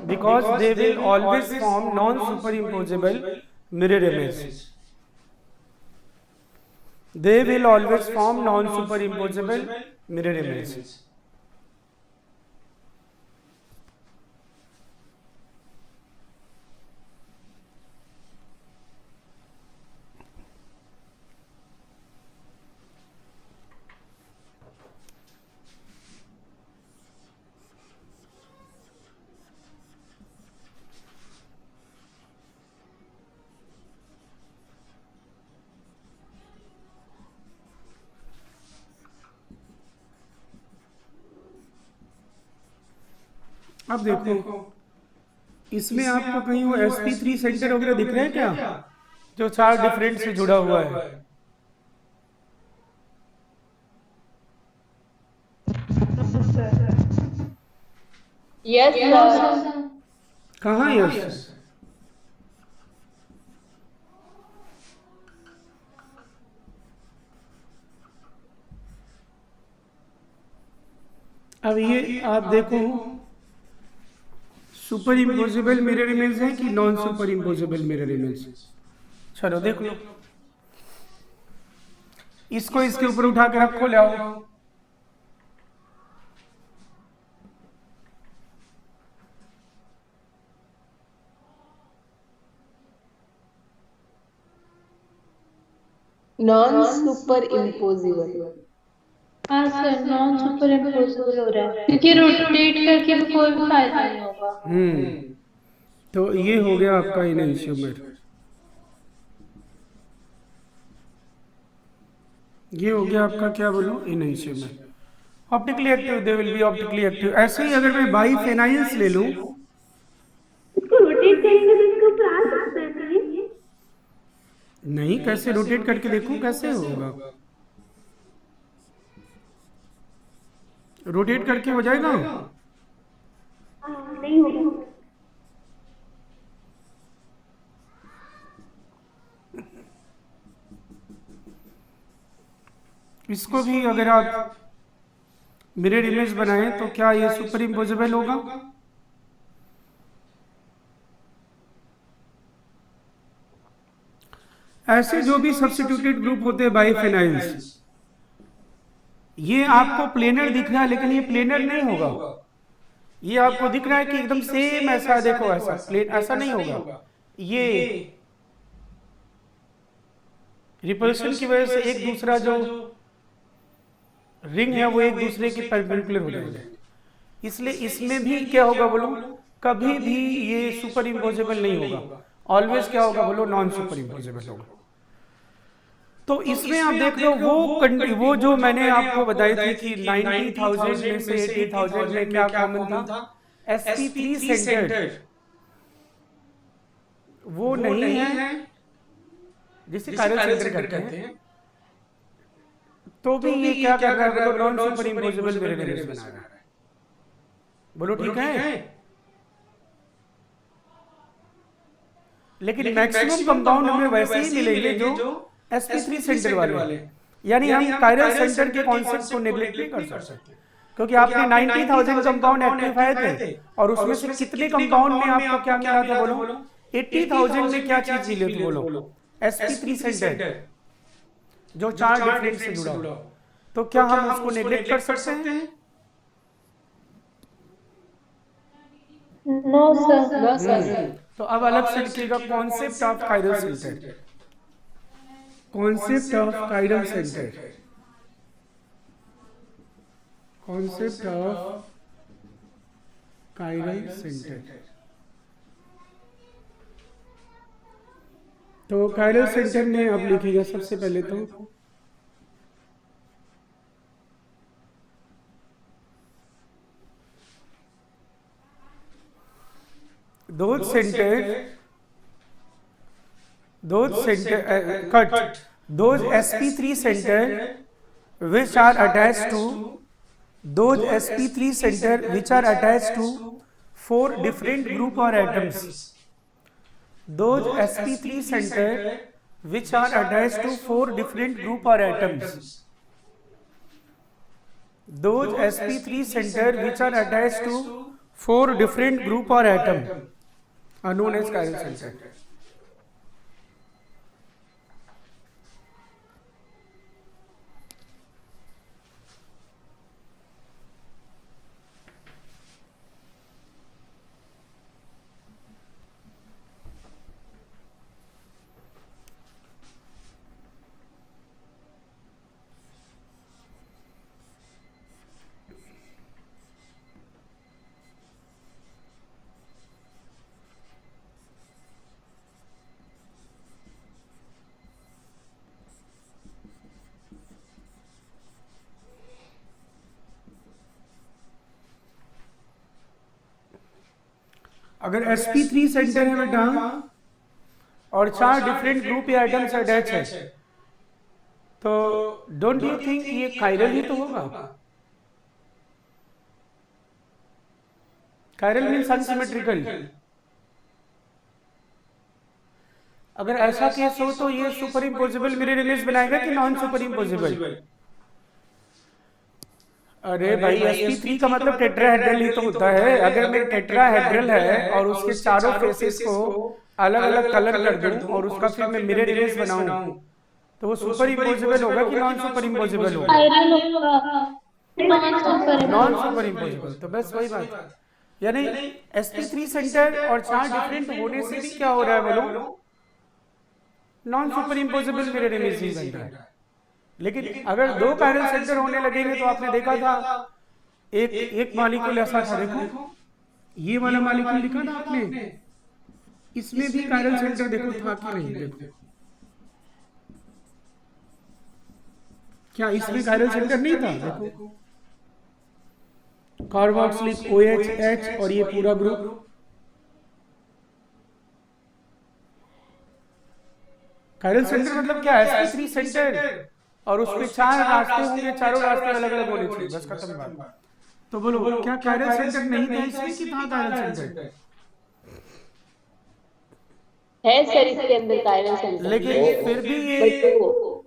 because they will always form non-superimposable mirror image, they will always form non-superimposable mirror image. अब देखो इसमें आपको कहीं वो sp3 centre वगैरह दिख रहे हैं क्या, जो 4 डिफरेंट से जुड़ा हुआ है? Yes sir. कहाँ यस? अब ये आप देखो सुपर इम्पोजिबल मिरर इमेज है कि non super impossible mirror image? चलो देख लो, इसको इसके ऊपर उठा के रखो, ले आओ। Non super imposable. हाँ सर, नॉन सुपर इम्पोसिबल हो रहा है क्योंकि रोटेट करके भी कोई भी फायदा नहीं होगा। तो ये हो गया आपका इनैंशियोमर, ये हो गया आपका क्या बोलो enantiomer. Optically active, they will be optically active. ऐसे ही अगर मैं बाइफेनाइल्स ले लूं, इसको रोटेट करेंगे तो इसके ऊपर आ सकता है सर ये? नहीं, कैसे रोटेट करके देखो कैसे होगा, रोटेट करके हो जाएगा? नहीं होगा। इसको भी अगर आप मिरर इमेज बनाएं तो क्या ये सुपर इम्पोजिबल होगा? ऐसे जो भी सब्स्टिट्यूटेड ग्रुप होते हैं बाइफेनाइल्स, ये आपको प्लेनर दिख रहा है लेकिन ये प्लेनर नहीं होगा। ये आपको दिख रहा है कि एकदम सेम ऐसा, देखो ऐसा प्लेन, ऐसा नहीं होगा। ये रिपल्शन की वजह से एक दूसरा जो रिंग है वो एक दूसरे के परपेंडिकुलर हो जाएगा, इसलिए इसमें भी क्या होगा बोलो, कभी भी ये सुपर इम्पोजिबल नहीं होगा। ऑलवेज क्या होगा बोलो, नॉन सुपर इम्पोजिबल होगा। तो इसमें आप देख लो वो जो मैंने आपको बताई थी कि 90,000 में से 80,000 में क्या कॉमन था, sp3 सेंटर्ड, वो नहीं है जिसे कायरल सेंटर कहते हैं। तो भी ये क्या कर रहा है बोलो, non super impossible mirror image बना रहा है। बोलो ठीक है? लेकिन मैक्सिमम कंपाउंड हमें वैसे ही मिलेंगे जो sp3 सेंटर वाले, यानी हम कायरल सेंटर के कॉन्सेप्ट को नेग्लेक्ट नहीं कर सकते, क्योंकि आपने 90,000 कंपाउंड एक्टिफाई थे और उसमें से कितने कंपाउंड में आपको क्या मिला था बोलो, 80,000 में क्या चीज मिली थी बोलो, sp3 सेंटर। जो 4 डिफरेंट से जुड़ा हो, तो क्या हम उसको नेग्लेक्ट कर सकते हैं? No sir. No sir. तो अब अलग से लिखिएगा concept of chiral centre, concept of chiral centre, concept of chiral centre. तो कायरल सेंटर में अब लिखिएगा सबसे पहले तो those sp3 center which are attached to those sp3 center which are attached to 4 different group or atoms, those sp3 center which are attached to 4 different group or atoms, those sp3 center which are attached to 4 different group or atom are known as chiral center. अगर sp3 centre है बेटा और 4 different group या items attach है, तो don't you think ये chiral ही तो होगा? Chiral means unsymmetrical. अगर ऐसा केस हो तो ये सुपर इम्पोजिबल मिरर इमेज बनाएगा कि नॉन सुपर इम्पोजिबल? अरे भाई sp3 का मतलब टेट्राहेड्रल ही तो होता है। अगर मेरे टेट्राहेड्रल है और उसके चारों फेसेस को अलग अलग कलर कर दूं और उसका फिर मैं मिरर इमेज बनाऊं, तो वो सुपर इम्पोजिबल होगा कि नॉन सुपर इम्पोजिबल होगा? Non super imposable. तो बस वही बात, यानी sp3 सेंटर और 4 डिफरेंट होने से भी क्या हो रहा है बोलो? Non super impossible mirror image ही बन रहा है। लेकिन अगर 2 कायरल सेंटर होने लगेंगे तो आपने देखा था एक मॉलिक्यूल ऐसा था, देखो ये वाला मॉलिक्यूल लिखा था आपने, इसमें भी कायरल सेंटर देखो था कि नहीं? देखो क्या इसमें कायरल सेंटर नहीं था? देखो कार्बोक्सिलिक OH और ये पूरा ग्रुप, कायरल सेंटर मतलब क्या? sp3 सेंटर और उसके 4 रास्ते होंगे, चारों रास्ते अलग अलग होने चाहिए, बस खत्म बात। तो बोलो क्या कायरल सेंटर नहीं था इसमें कि था कायरल सेंटर? है सर इसके अंदर कायरल सेंटर, लेकिन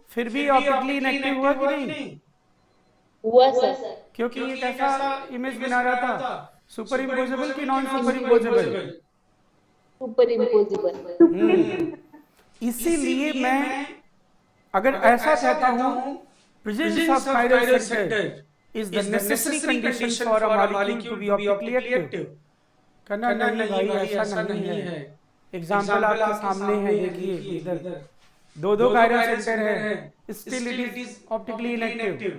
फिर भी ऑप्टिकली इनएक्टिव हुआ कि नहीं? हुआ सर। क्योंकि ये कैसा इमेज बना रहा था? सुपर इम्पोजिबल कि non super imposable? Superimposable. इसीलिए मैं अगर ऐसा कहता हूं presence of chiral centre is the necessary condition for a molecule to be optically active, करना नहीं भाई, ऐसा नहीं है। एग्जांपल आपके सामने है, देखिए इधर 2 कायरल सेंटर है, still it is optically inactive.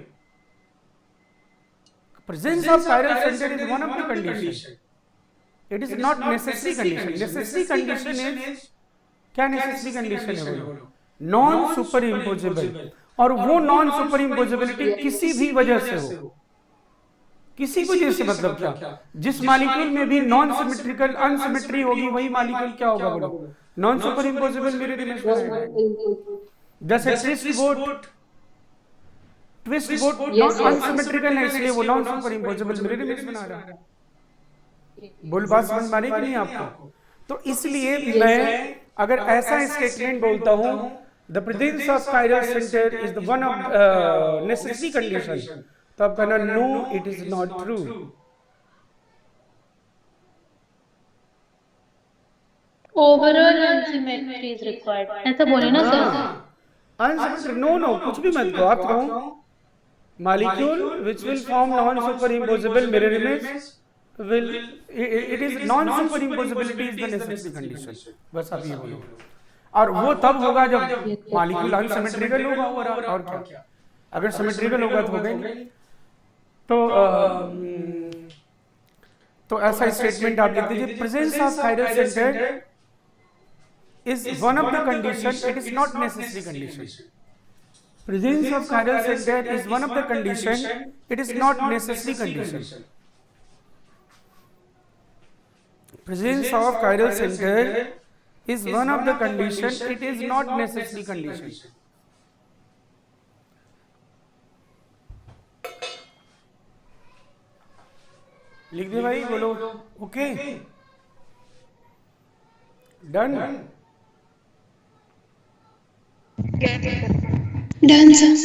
Presence of chiral centre is one of the condition, it is not necessary condition. Necessary condition is, क्या नेसेसरी कंडीशन है बोलो? Non super imposable. और वो नॉन सुपर इम्पोजिबिलिटी किसी भी वजह से हो, किसी वजह से मतलब क्या? जिस मॉलिक्यूल में भी नॉन सिमेट्रिकल अनसिमेट्री होगी वही मॉलिक्यूल क्या होगा बोलो? Non super impossible mirror image बनाएगा। जैसे ट्विस्ट बोट अनसिमेट्रिकल है, इसलिए वो non super impossible mirror image बना रहा है। बोल बात समझ में आ रही कि नहीं आपको? तो इसलिए मैं अगर ऐसा स्टेटमेंट बोलता हूं the presence of chiral centre is the one of necessary condition, तो आप कहना no it is not true. Overall unsymmetry is required, ऐसा बोले ना सर? अनसिमेट्रिक, नो कुछ भी मत कहो, आप कहो molecule which will form non super impossible mirror image will it is non superimposability is the necessary condition, बस आप ये बोलो। और वो तब होगा जब मॉलिक्यूल अनसिमेट्रिकल होगा, और क्या, अगर सिमेट्रिकल होगा तो होगा नहीं। तो ऐसा स्टेटमेंट आप लिख दीजिए, presence of chiral centre is one of the condition, it is not necessary condition. Presence of chiral center is one of the condition, it is not necessary condition. Presence of chiral center is one of the condition, it is not necessary condition. लिख दे भाई, बोलो okay, done. Done sir.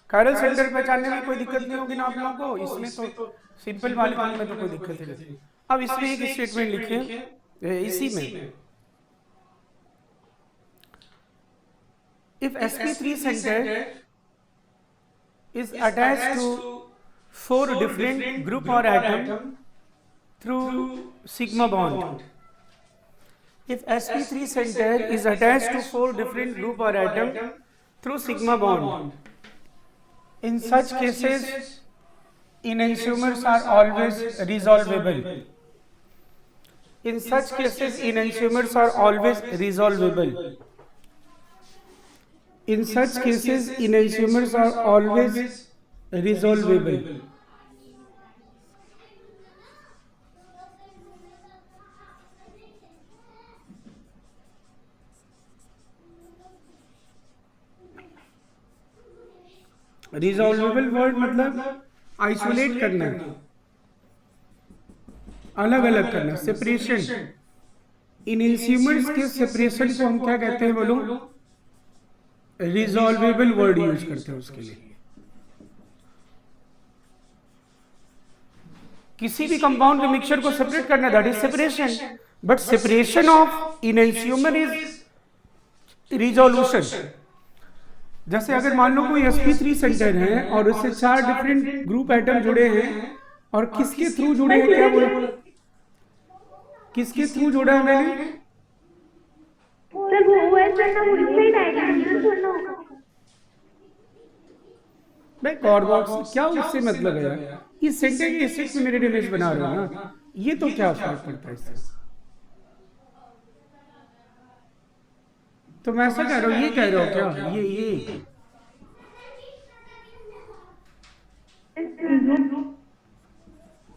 Chiral centre पहचानने में कोई दिक्कत नहीं होगी ना आप लोगों को, इसमें तो सिंपल मॉलिक्यूल में तो कोई दिक्कत नहीं। अब इसमें एक स्टेटमेंट लिखिए इसी में, if sp3 centre is attached to 4 different group or atom through sigma bond. If sp3 center is attached to 4 different group or atom through sigma bond, in such cases enantiomers are always resolvable. In such cases enantiomers are always resolvable. In such cases enantiomers are always resolvable. Resolvable word मतलब isolate करना, अलग अलग करना, separation. इनएंशियोमर्स के separation को हम क्या कहते हैं, बोलो? रिजॉल्वेबल वर्ड यूज करते हैं उसके लिए। किसी भी कंपाउंड के मिक्सचर को सेपरेट करना, that is separation, but separation of enantiomer is resolution. जैसे अगर मान लो कोई sp3 सेंटर है और उससे 4 डिफरेंट ग्रुप एटम जुड़े हैं, और किसके थ्रू जुड़े हैं, क्या बोला, किसके थ्रू जुड़ा है मैंने? भाई कार्बोक्स, क्या उससे मतलब है यार, इस सेंटर के एसिड में मेरे इमेज बना रहे हो ना, ये तो क्या फर्क पड़ता है इससे? तो मैं ऐसा कह रहा हूँ, ये कह रहा हूँ क्या,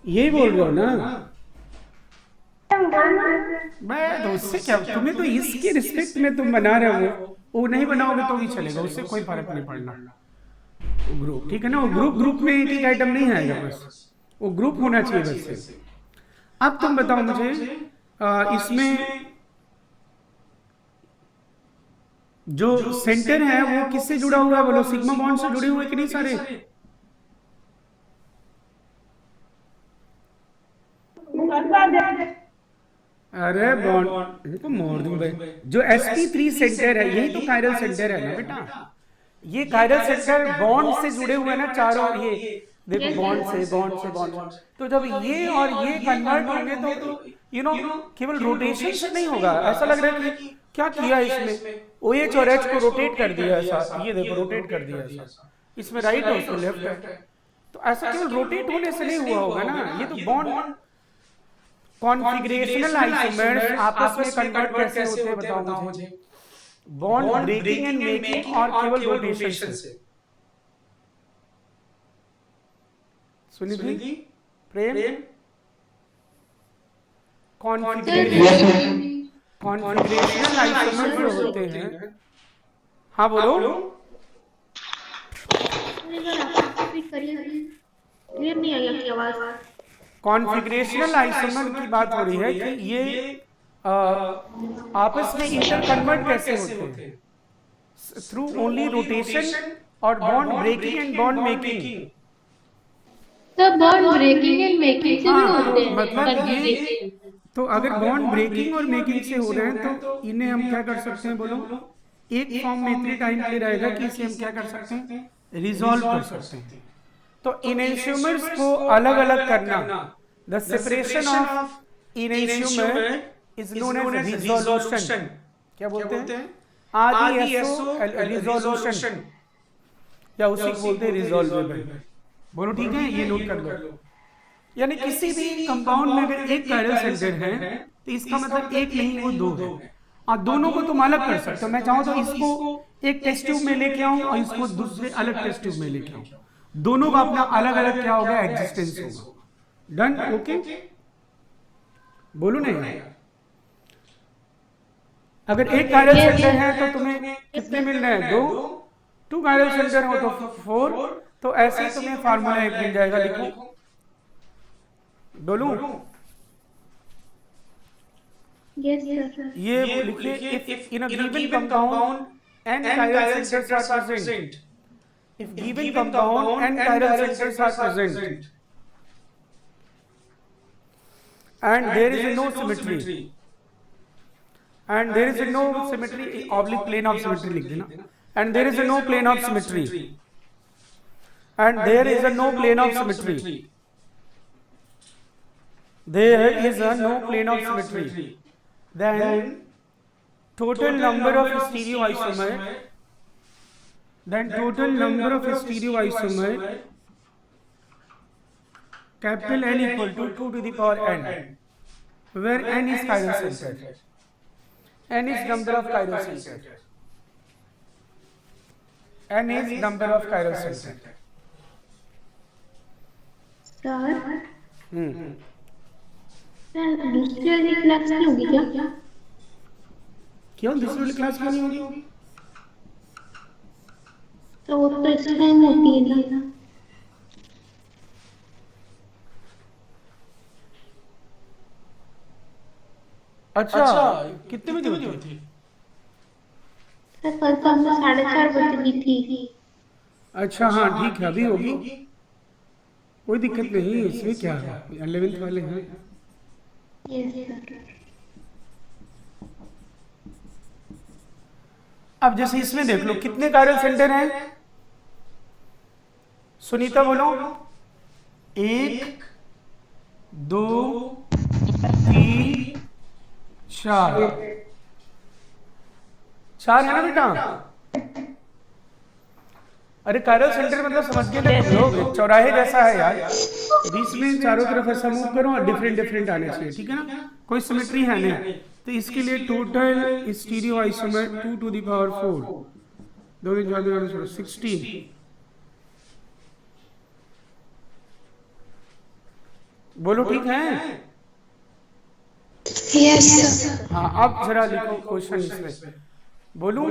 ये बोल रहे हो ना? मैं तो उससे क्या, तुम्हें तो इसके रिस्पेक्ट में तुम बना रहे हो, वो नहीं बनाओगे तो भी चलेगा, उससे कोई फर्क नहीं पड़ना। ग्रुप ठीक है ना, वो ग्रुप में एक ही आइटम नहीं आएगा, बस वो ग्रुप होना चाहिए बस। अब तुम बताओ मुझे, इसमें जो सेंटर है वो किससे जुड़ा हुआ है, बोलो? सिग्मा बॉन्ड से जुड़े हुए कि नहीं सारे? अरे बॉन्ड इनको मोड़ दूं भाई। जो sp3 सेंटर है यही तो कायरल सेंटर है ना बेटा, ये कायरल सेंटर बॉन्ड से जुड़े हुए ना चारों, ये देखो बॉन्ड से। तो जब ये और ये कन्वर्ट होंगे तो यू नो केवल रोटेशन से नहीं होगा। ऐसा लग रहा है कि क्या किया इसमें, OH और H को रोटेट कर दिया ऐसा, ये देखो रोटेट कर दिया ऐसा, इसमें राइट है उसमें लेफ्ट है, तो ऐसा केवल रोटेट होने से नहीं हुआ होगा ना, ये तो बॉन्ड कॉन्फिगरेशनल आइसोमर्स आपस में कन्वर्ट कैसे होते हैं बताओ मुझे? बॉन्ड ब्रेकिंग एंड मेकिंग और केवल रोटेशन से। सुनिधि, प्रेम, कॉन्फिगरेशनल आइसोमर्स जो होते हैं, हाँ बोलो। कॉन्फिगरेशनल आइसोमर की बात हो रही है कि ये आपस में इंटर कन्वर्ट कैसे होते हैं? थ्रू ओनली रोटेशन और bond breaking and bond making. तो बॉन्ड ब्रेकिंग एंड मेकिंग से भी होते हैं, मतलब ये, तो अगर बॉन्ड ब्रेकिंग और मेकिंग से हो रहे हैं तो इन्हें हम क्या कर सकते हैं, बोलो? एक फॉर्म में इतनी टाइम के लिए रहेगा कि इसे हम क्या कर सकते हैं, रिजॉल्व कर सकते हैं। तो इनैंशियोमर्स को अलग अलग करना, the separation of enantiomer is known as resolution. क्या बोलते हैं, आरईएसओ रिजोल्यूशन, या उसी को बोलते हैं रिजॉल्वेबल। बोलो ठीक है, ये नोट कर लो। यानी किसी भी कंपाउंड में अगर एक कायरल सेंटर है तो इसका मतलब एक नहीं वो दो है, और दोनों को तुम अलग कर सकते हो। मैं चाहूं तो इसको एक टेस्ट ट्यूब में लेके आऊं और इसको दूसरे अलग टेस्ट ट्यूब में लेके आऊं, दोनों का अपना अलग अलग क्या होगा, एग्जिस्टेंस होगा। डन, ओके, बोलो नहीं। अगर एक कायरल सेंटर है तो तुम्हें कितने मिल रहे हैं, दो, टू कायरल सेंटर हो तो 4, तो ऐसे ही तुम्हें फार्मूला एक मिल जाएगा। लिखो, बोलूं, Yes, sir. ये लिखिए, if in a given compound n chiral centers are present, if given compound n chiral centers are present and there is no symmetry, and there is no symmetry, oblique plane of symmetry लिख देना, and there is no plane of symmetry, and there is no plane of symmetry, there is no plane of symmetry, then total number of stereoisomer, then total number of stereoisomer capital N equal to 2 to the power n, where n is chiral center, n is number of chiral center, n is number of chiral center. Sir, दूसरी वाली class नहीं होगी क्या? क्यों दूसरी वाली class क्यों नहीं होगी? तो वो तो इस टाइम होती है ना। अच्छा, कितने बजे होती थी? सर कल तो हमने 4:30 बजे दी थी। अच्छा हाँ ठीक है, अभी होगी, कोई दिक्कत नहीं, इसमें क्या है, 11th वाले हैं। Yes sir. अब जैसे इसमें देख लो कितने कायरल सेंटर हैं, सुनीता बोलो, 1 2 3 4, 4 है ना बेटा? अरे कायरल सेंटर मतलब समझ गए ना तुम लोग, चौराहे जैसा है यार, बीच में चारों तरफ ऐसा मूव करो और डिफरेंट डिफरेंट आने चाहिए, ठीक है ना, कोई सिमेट्री है नहीं। तो इसके लिए total stereo isomer 2 to the power 4, 2 16। बोलो ठीक है? यस। हाँ, अब जरा लिखो क्वेश्चन इसमें, बोलूं,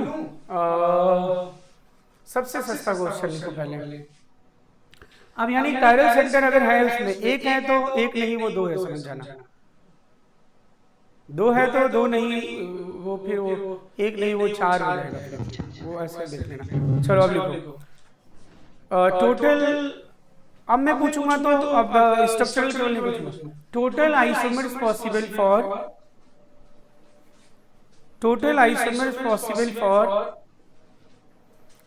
सबसे सस्ता क्वेश्चन लिखो पहले। अब यानी कायरल सेंटर अगर है उसमें एक है तो एक नहीं वो दो है, समझ जाना, दो है तो दो नहीं वो, फिर वो एक नहीं वो 4 हो जाएगा, वो ऐसे देख लेना। चलो अब लिखो टोटल, अब मैं पूछूंगा तो अब स्ट्रक्चरल केवल नहीं पूछूंगा, total isomers possible for, total isomers possible for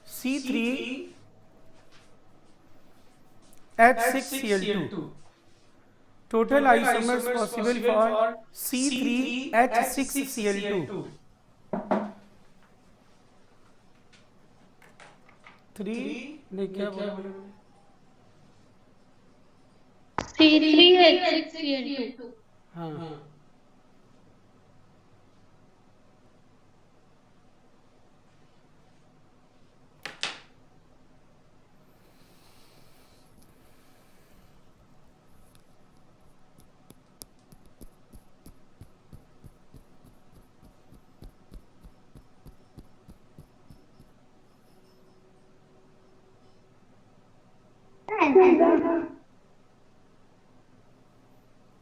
C3H6Cl2, total isomers possible for C3H6Cl2, 3 नहीं क्या बोला, C3H6Cl2। हाँ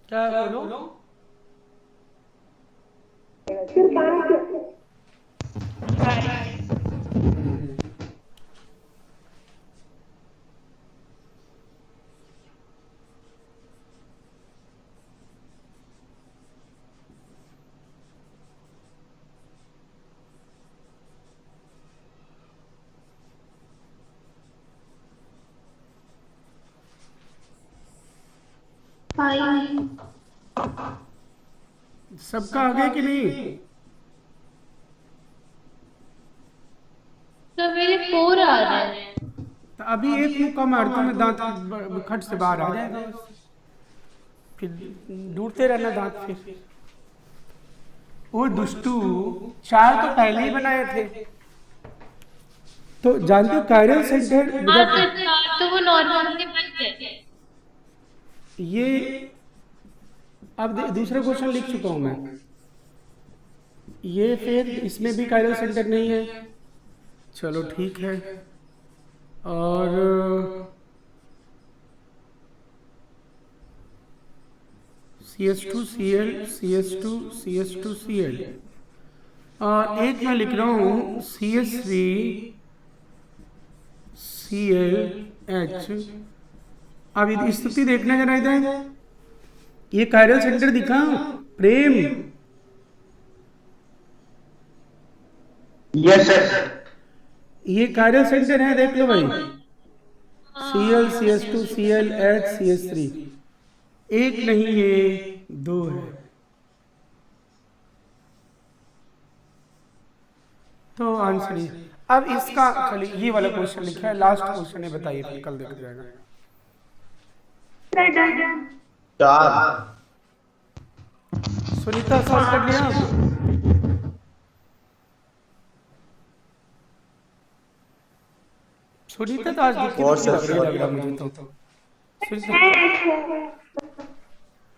क्या बोलो, 5 सबका आगे कि नहीं? तो मेरे 4 आ रहे हैं। तो अभी एक मुक्का मारता हूँ मैं, दांत खट से बाहर आ जाएगा बस। फिर ढूंढते रहना दांत फिर। वो दुष्टू, 4 तो पहले ही बनाए थे। तो जानते हो कायरल सेंटर हाँ जब सर, 4 तो वो नॉर्मली बन गए। ये, अब दूसरा क्वेश्चन लिख चुका हूं मैं। ये फिर इसमें भी कायरल सेंटर नहीं है, चलो ठीक है। और CH2 Cl, CH2 CH2 Cl, और एक मैं लिख रहा हूँ CH3 ClH। अब स्थिति देखना जरा इधर, ये कायरल सेंटर दिखा प्रेम? Yes, sir. ये कायरल सेंटर है, देख लो भाई। Cl CH2 Cl H CH3, एक नहीं है, 2 है। तो आंसर ही। अब इसका चलिए ये वाला क्वेश्चन लिखा है, लास्ट क्वेश्चन है, बताइए फिर कल देखा जाएगा। 4. सुनीता सॉल्व कर लिया? सुनीता तो आज दुखी और दुखी लग रही लग रहा मुझे तो। सुनीता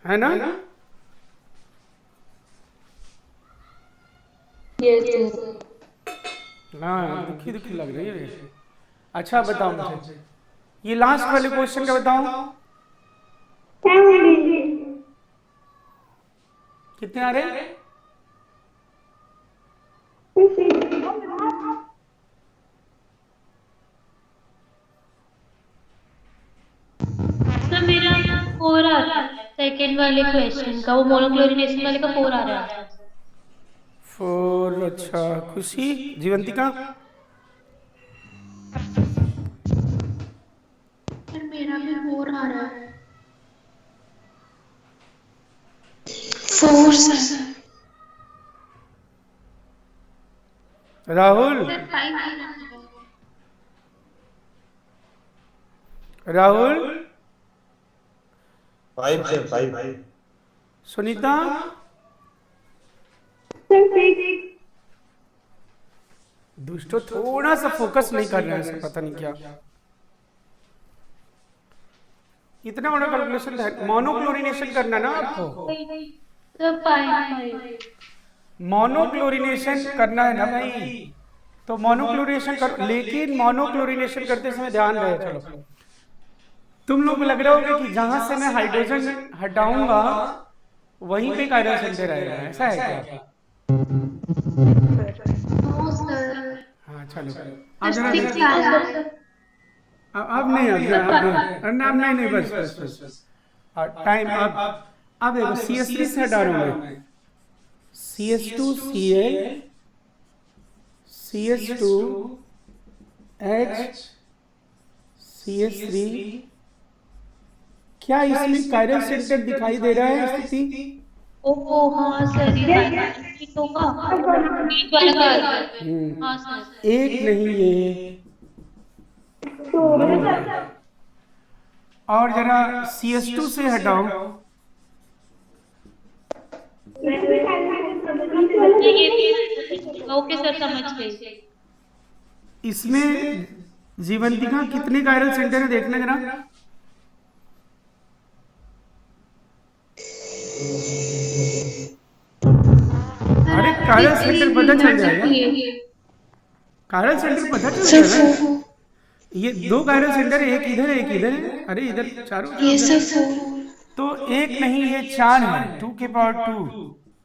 है ना? यस हाँ दुखी दुखी लग रही है। अच्छा बताओ मुझे, ये लास्ट वाले क्वेश्चन का बताओ, कितने आ रहे? तो मेरा 4 आ रहा है सेकेंड वाले क्वेश्चन का, वो मोनोक्लोरिनेशन वाले का 4 आ रहा है। 4, अच्छा। खुशी, जीवंतिका? फिर मेरा भी 4 आ रहा है। 4 सर। राहुल? सर 5 आ रहा है। राहुल? 5, sir. 5. सुनीता? दुष्टो थोड़ा सा फोकस नहीं कर रहे हैं, पता नहीं क्या। इतना बड़ा कैलकुलेशन है, मोनोक्लोरिनेशन करना ना आपको, सर 5 मोनोक्लोरिनेशन करना है ना भाई। तो मोनोक्लोरिनेशन कर, लेकिन मोनोक्लोरिनेशन करते समय ध्यान रहे, चलो तुम लोग को लग रहा होगा कि जहां से मैं हाइड्रोजन हटाऊंगा वहीं पे कायरल सेंटर आएगा, ऐसा है क्या? No sir. हाँ चलो, अब जरा 6 आ रहा है। अब नहीं, अब नहीं, बस टाइम। अब देखो CH3 से हटा रहा हूं मैं, CH2 Cl CH2 H CH3, क्या इसमें कायरल सेंटर दिखाई दे रहा है स्थिति? ओह हाँ सर, ये हाइड्रोजन होगा, बीच वाला कार्बन। हाँ सर। एक नहीं ये, 2 है। और जरा CH2 से हटाओ, ओके सर, समझ गई। इसमें जीवंतिका कितने कायरल सेंटर है देखना जरा। अरे कायरल सेंटर पता चल जाएगा, कायरल सेंटर पता चल जाएगा। ये 2 कायरल सेंटर है, एक इधर है एक इधर है, अरे इधर चारों ये तरफ सर है। 4। तो एक नहीं, ये 4 है, 2 के पावर 2,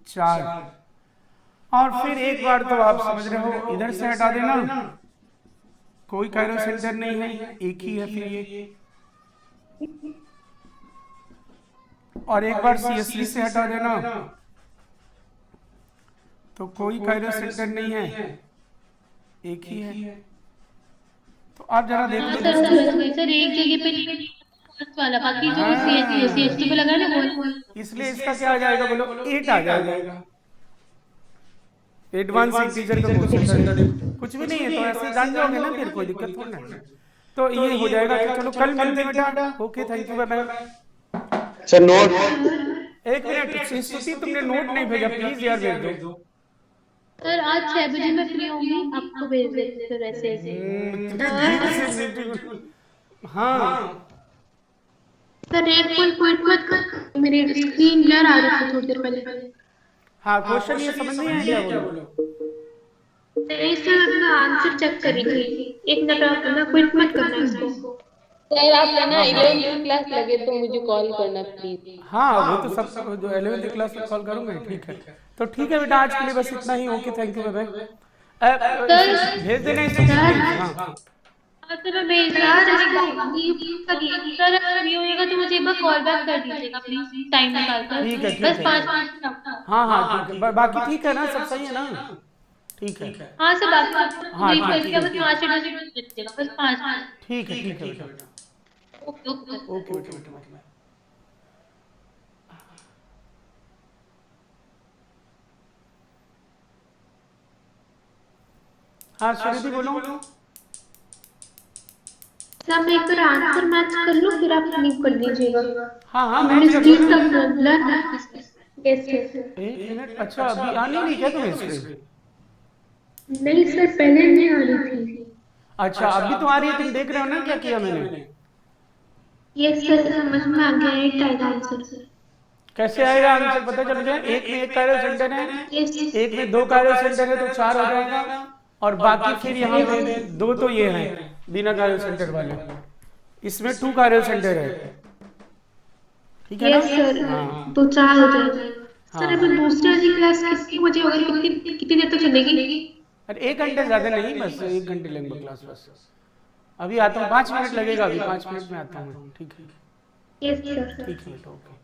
4। और फिर एक बार तो आप समझ रहे हो, इधर से हटा देना, कोई कायरल सेंटर नहीं है, एक ही है फिर ये। और एक बार CH3 से हटा देना, तो कोई कायरल सेंटर नहीं है, एक ही है। तो आप जरा देख हाँ लो सर, दूसरी। समझ गई सर, एक जगह पे वाला, बाकी जो CH2 पे लगा है ना वो। इसलिए इसका क्या आ जाएगा बोलो, 8 आ जाएगा। एडवांस इंटीजर का क्वेश्चन था, कुछ भी नहीं है तो ऐसे जान जाओगे ना, फिर कोई दिक्कत थोड़ी ना है। तो ये हो जाएगा कि चलो कल मिलते हैं बेटा। Okay, thank you, bye bye. Sir note. एक मिनट, स्तुति तुमने नोट नहीं भेजा, प्लीज यार भेज दो। सर आज 6 बजे मैं फ्री होंगी, आपको भेज देती हूँ वैसे। इतने दिन से meeting- हाँ सर एक कोई क्विट मत कर, मेरी स्क्रीन ब्लर आ रही थी थोड़ी देर पहले। हाँ, क्वेश्चन ये समझ नहीं आया क्या बोलो। नहीं सर, अपना आंसर चेक कर रही थी। एक मिनट, आप ना क्विट मत करना इसको। सर आप है ना 11th क्लास लगे तो मुझे कॉल करना प्लीज। हाँ वो तो सब जो 11th क्लास में कॉल करूंगा, ठीक है। तो ठीक है बेटा, आज के लिए बस इतना ही। Okay, thank you, bye bye. भेज देना इसको प्लीज। हाँ सर मैं भेज रहा हूँ। सर फ्री होएगा तो मुझे एक बार कॉल बैक कर दीजिएगा प्लीज, टाइम निकाल कर। ठीक है, बस ठीक 5 है। मिनट। हाँ हाँ ठीक है, बाकी ठीक है ना, सब सही है ना? ठीक है, हाँ सर, बाकी हाँ ब्रीफ ठीक करके बस है, 5 मिनट दे दीजिएगा, बस 5 मिनट। ठीक है, ठीक है बेटा। ओके ओके ओके बेटा, बेटा। हाँ सुनिधि बोलो। सर मैं एक बार आंसर मैच कर लूँ, फिर आप लीव कर दीजिएगा। हाँ हाँ, मेरी मैच कर स्क्रीन लो का ना। ब्लर है। Yes sir. एक मिनट, अच्छा अभी आ नहीं रही क्या तुम्हें स्क्रीन? नहीं सर, पहले नहीं आ रही थी। अच्छा अभी तो आ रही है, तुम देख रहे हो ना क्या किया मैंने? यस सर, समझ में आ गया, 8 आएगा आंसर सर। कैसे आएगा आंसर पता चल जाए। एक में एक कायरल सेंटर है, यस एक में 2 कायरल सेंटर है, तो 4 हो जाएगा। और बाकी फिर यहाँ पे 2 तो ये हैं बिना कायरल सेंटर वाले, इसमें 2 कायरल सेंटर है, ठीक है ना? यस सर, हाँ तो 4 हो जाएगा। हाँ सर अभी दूसरी वाली क्लास कितनी बजे होगी, कितनी कितनी देर तक चलेगी? अरे 1 घंटे ज्यादा नहीं, बस 1 घंटे लगेगा क्लास बस। अभी आता हूँ, 5 मिनट लगेगा, अभी 5 मिनट में आता हूँ। ठीक है, यस सर। ठीक है बेटा, ओके।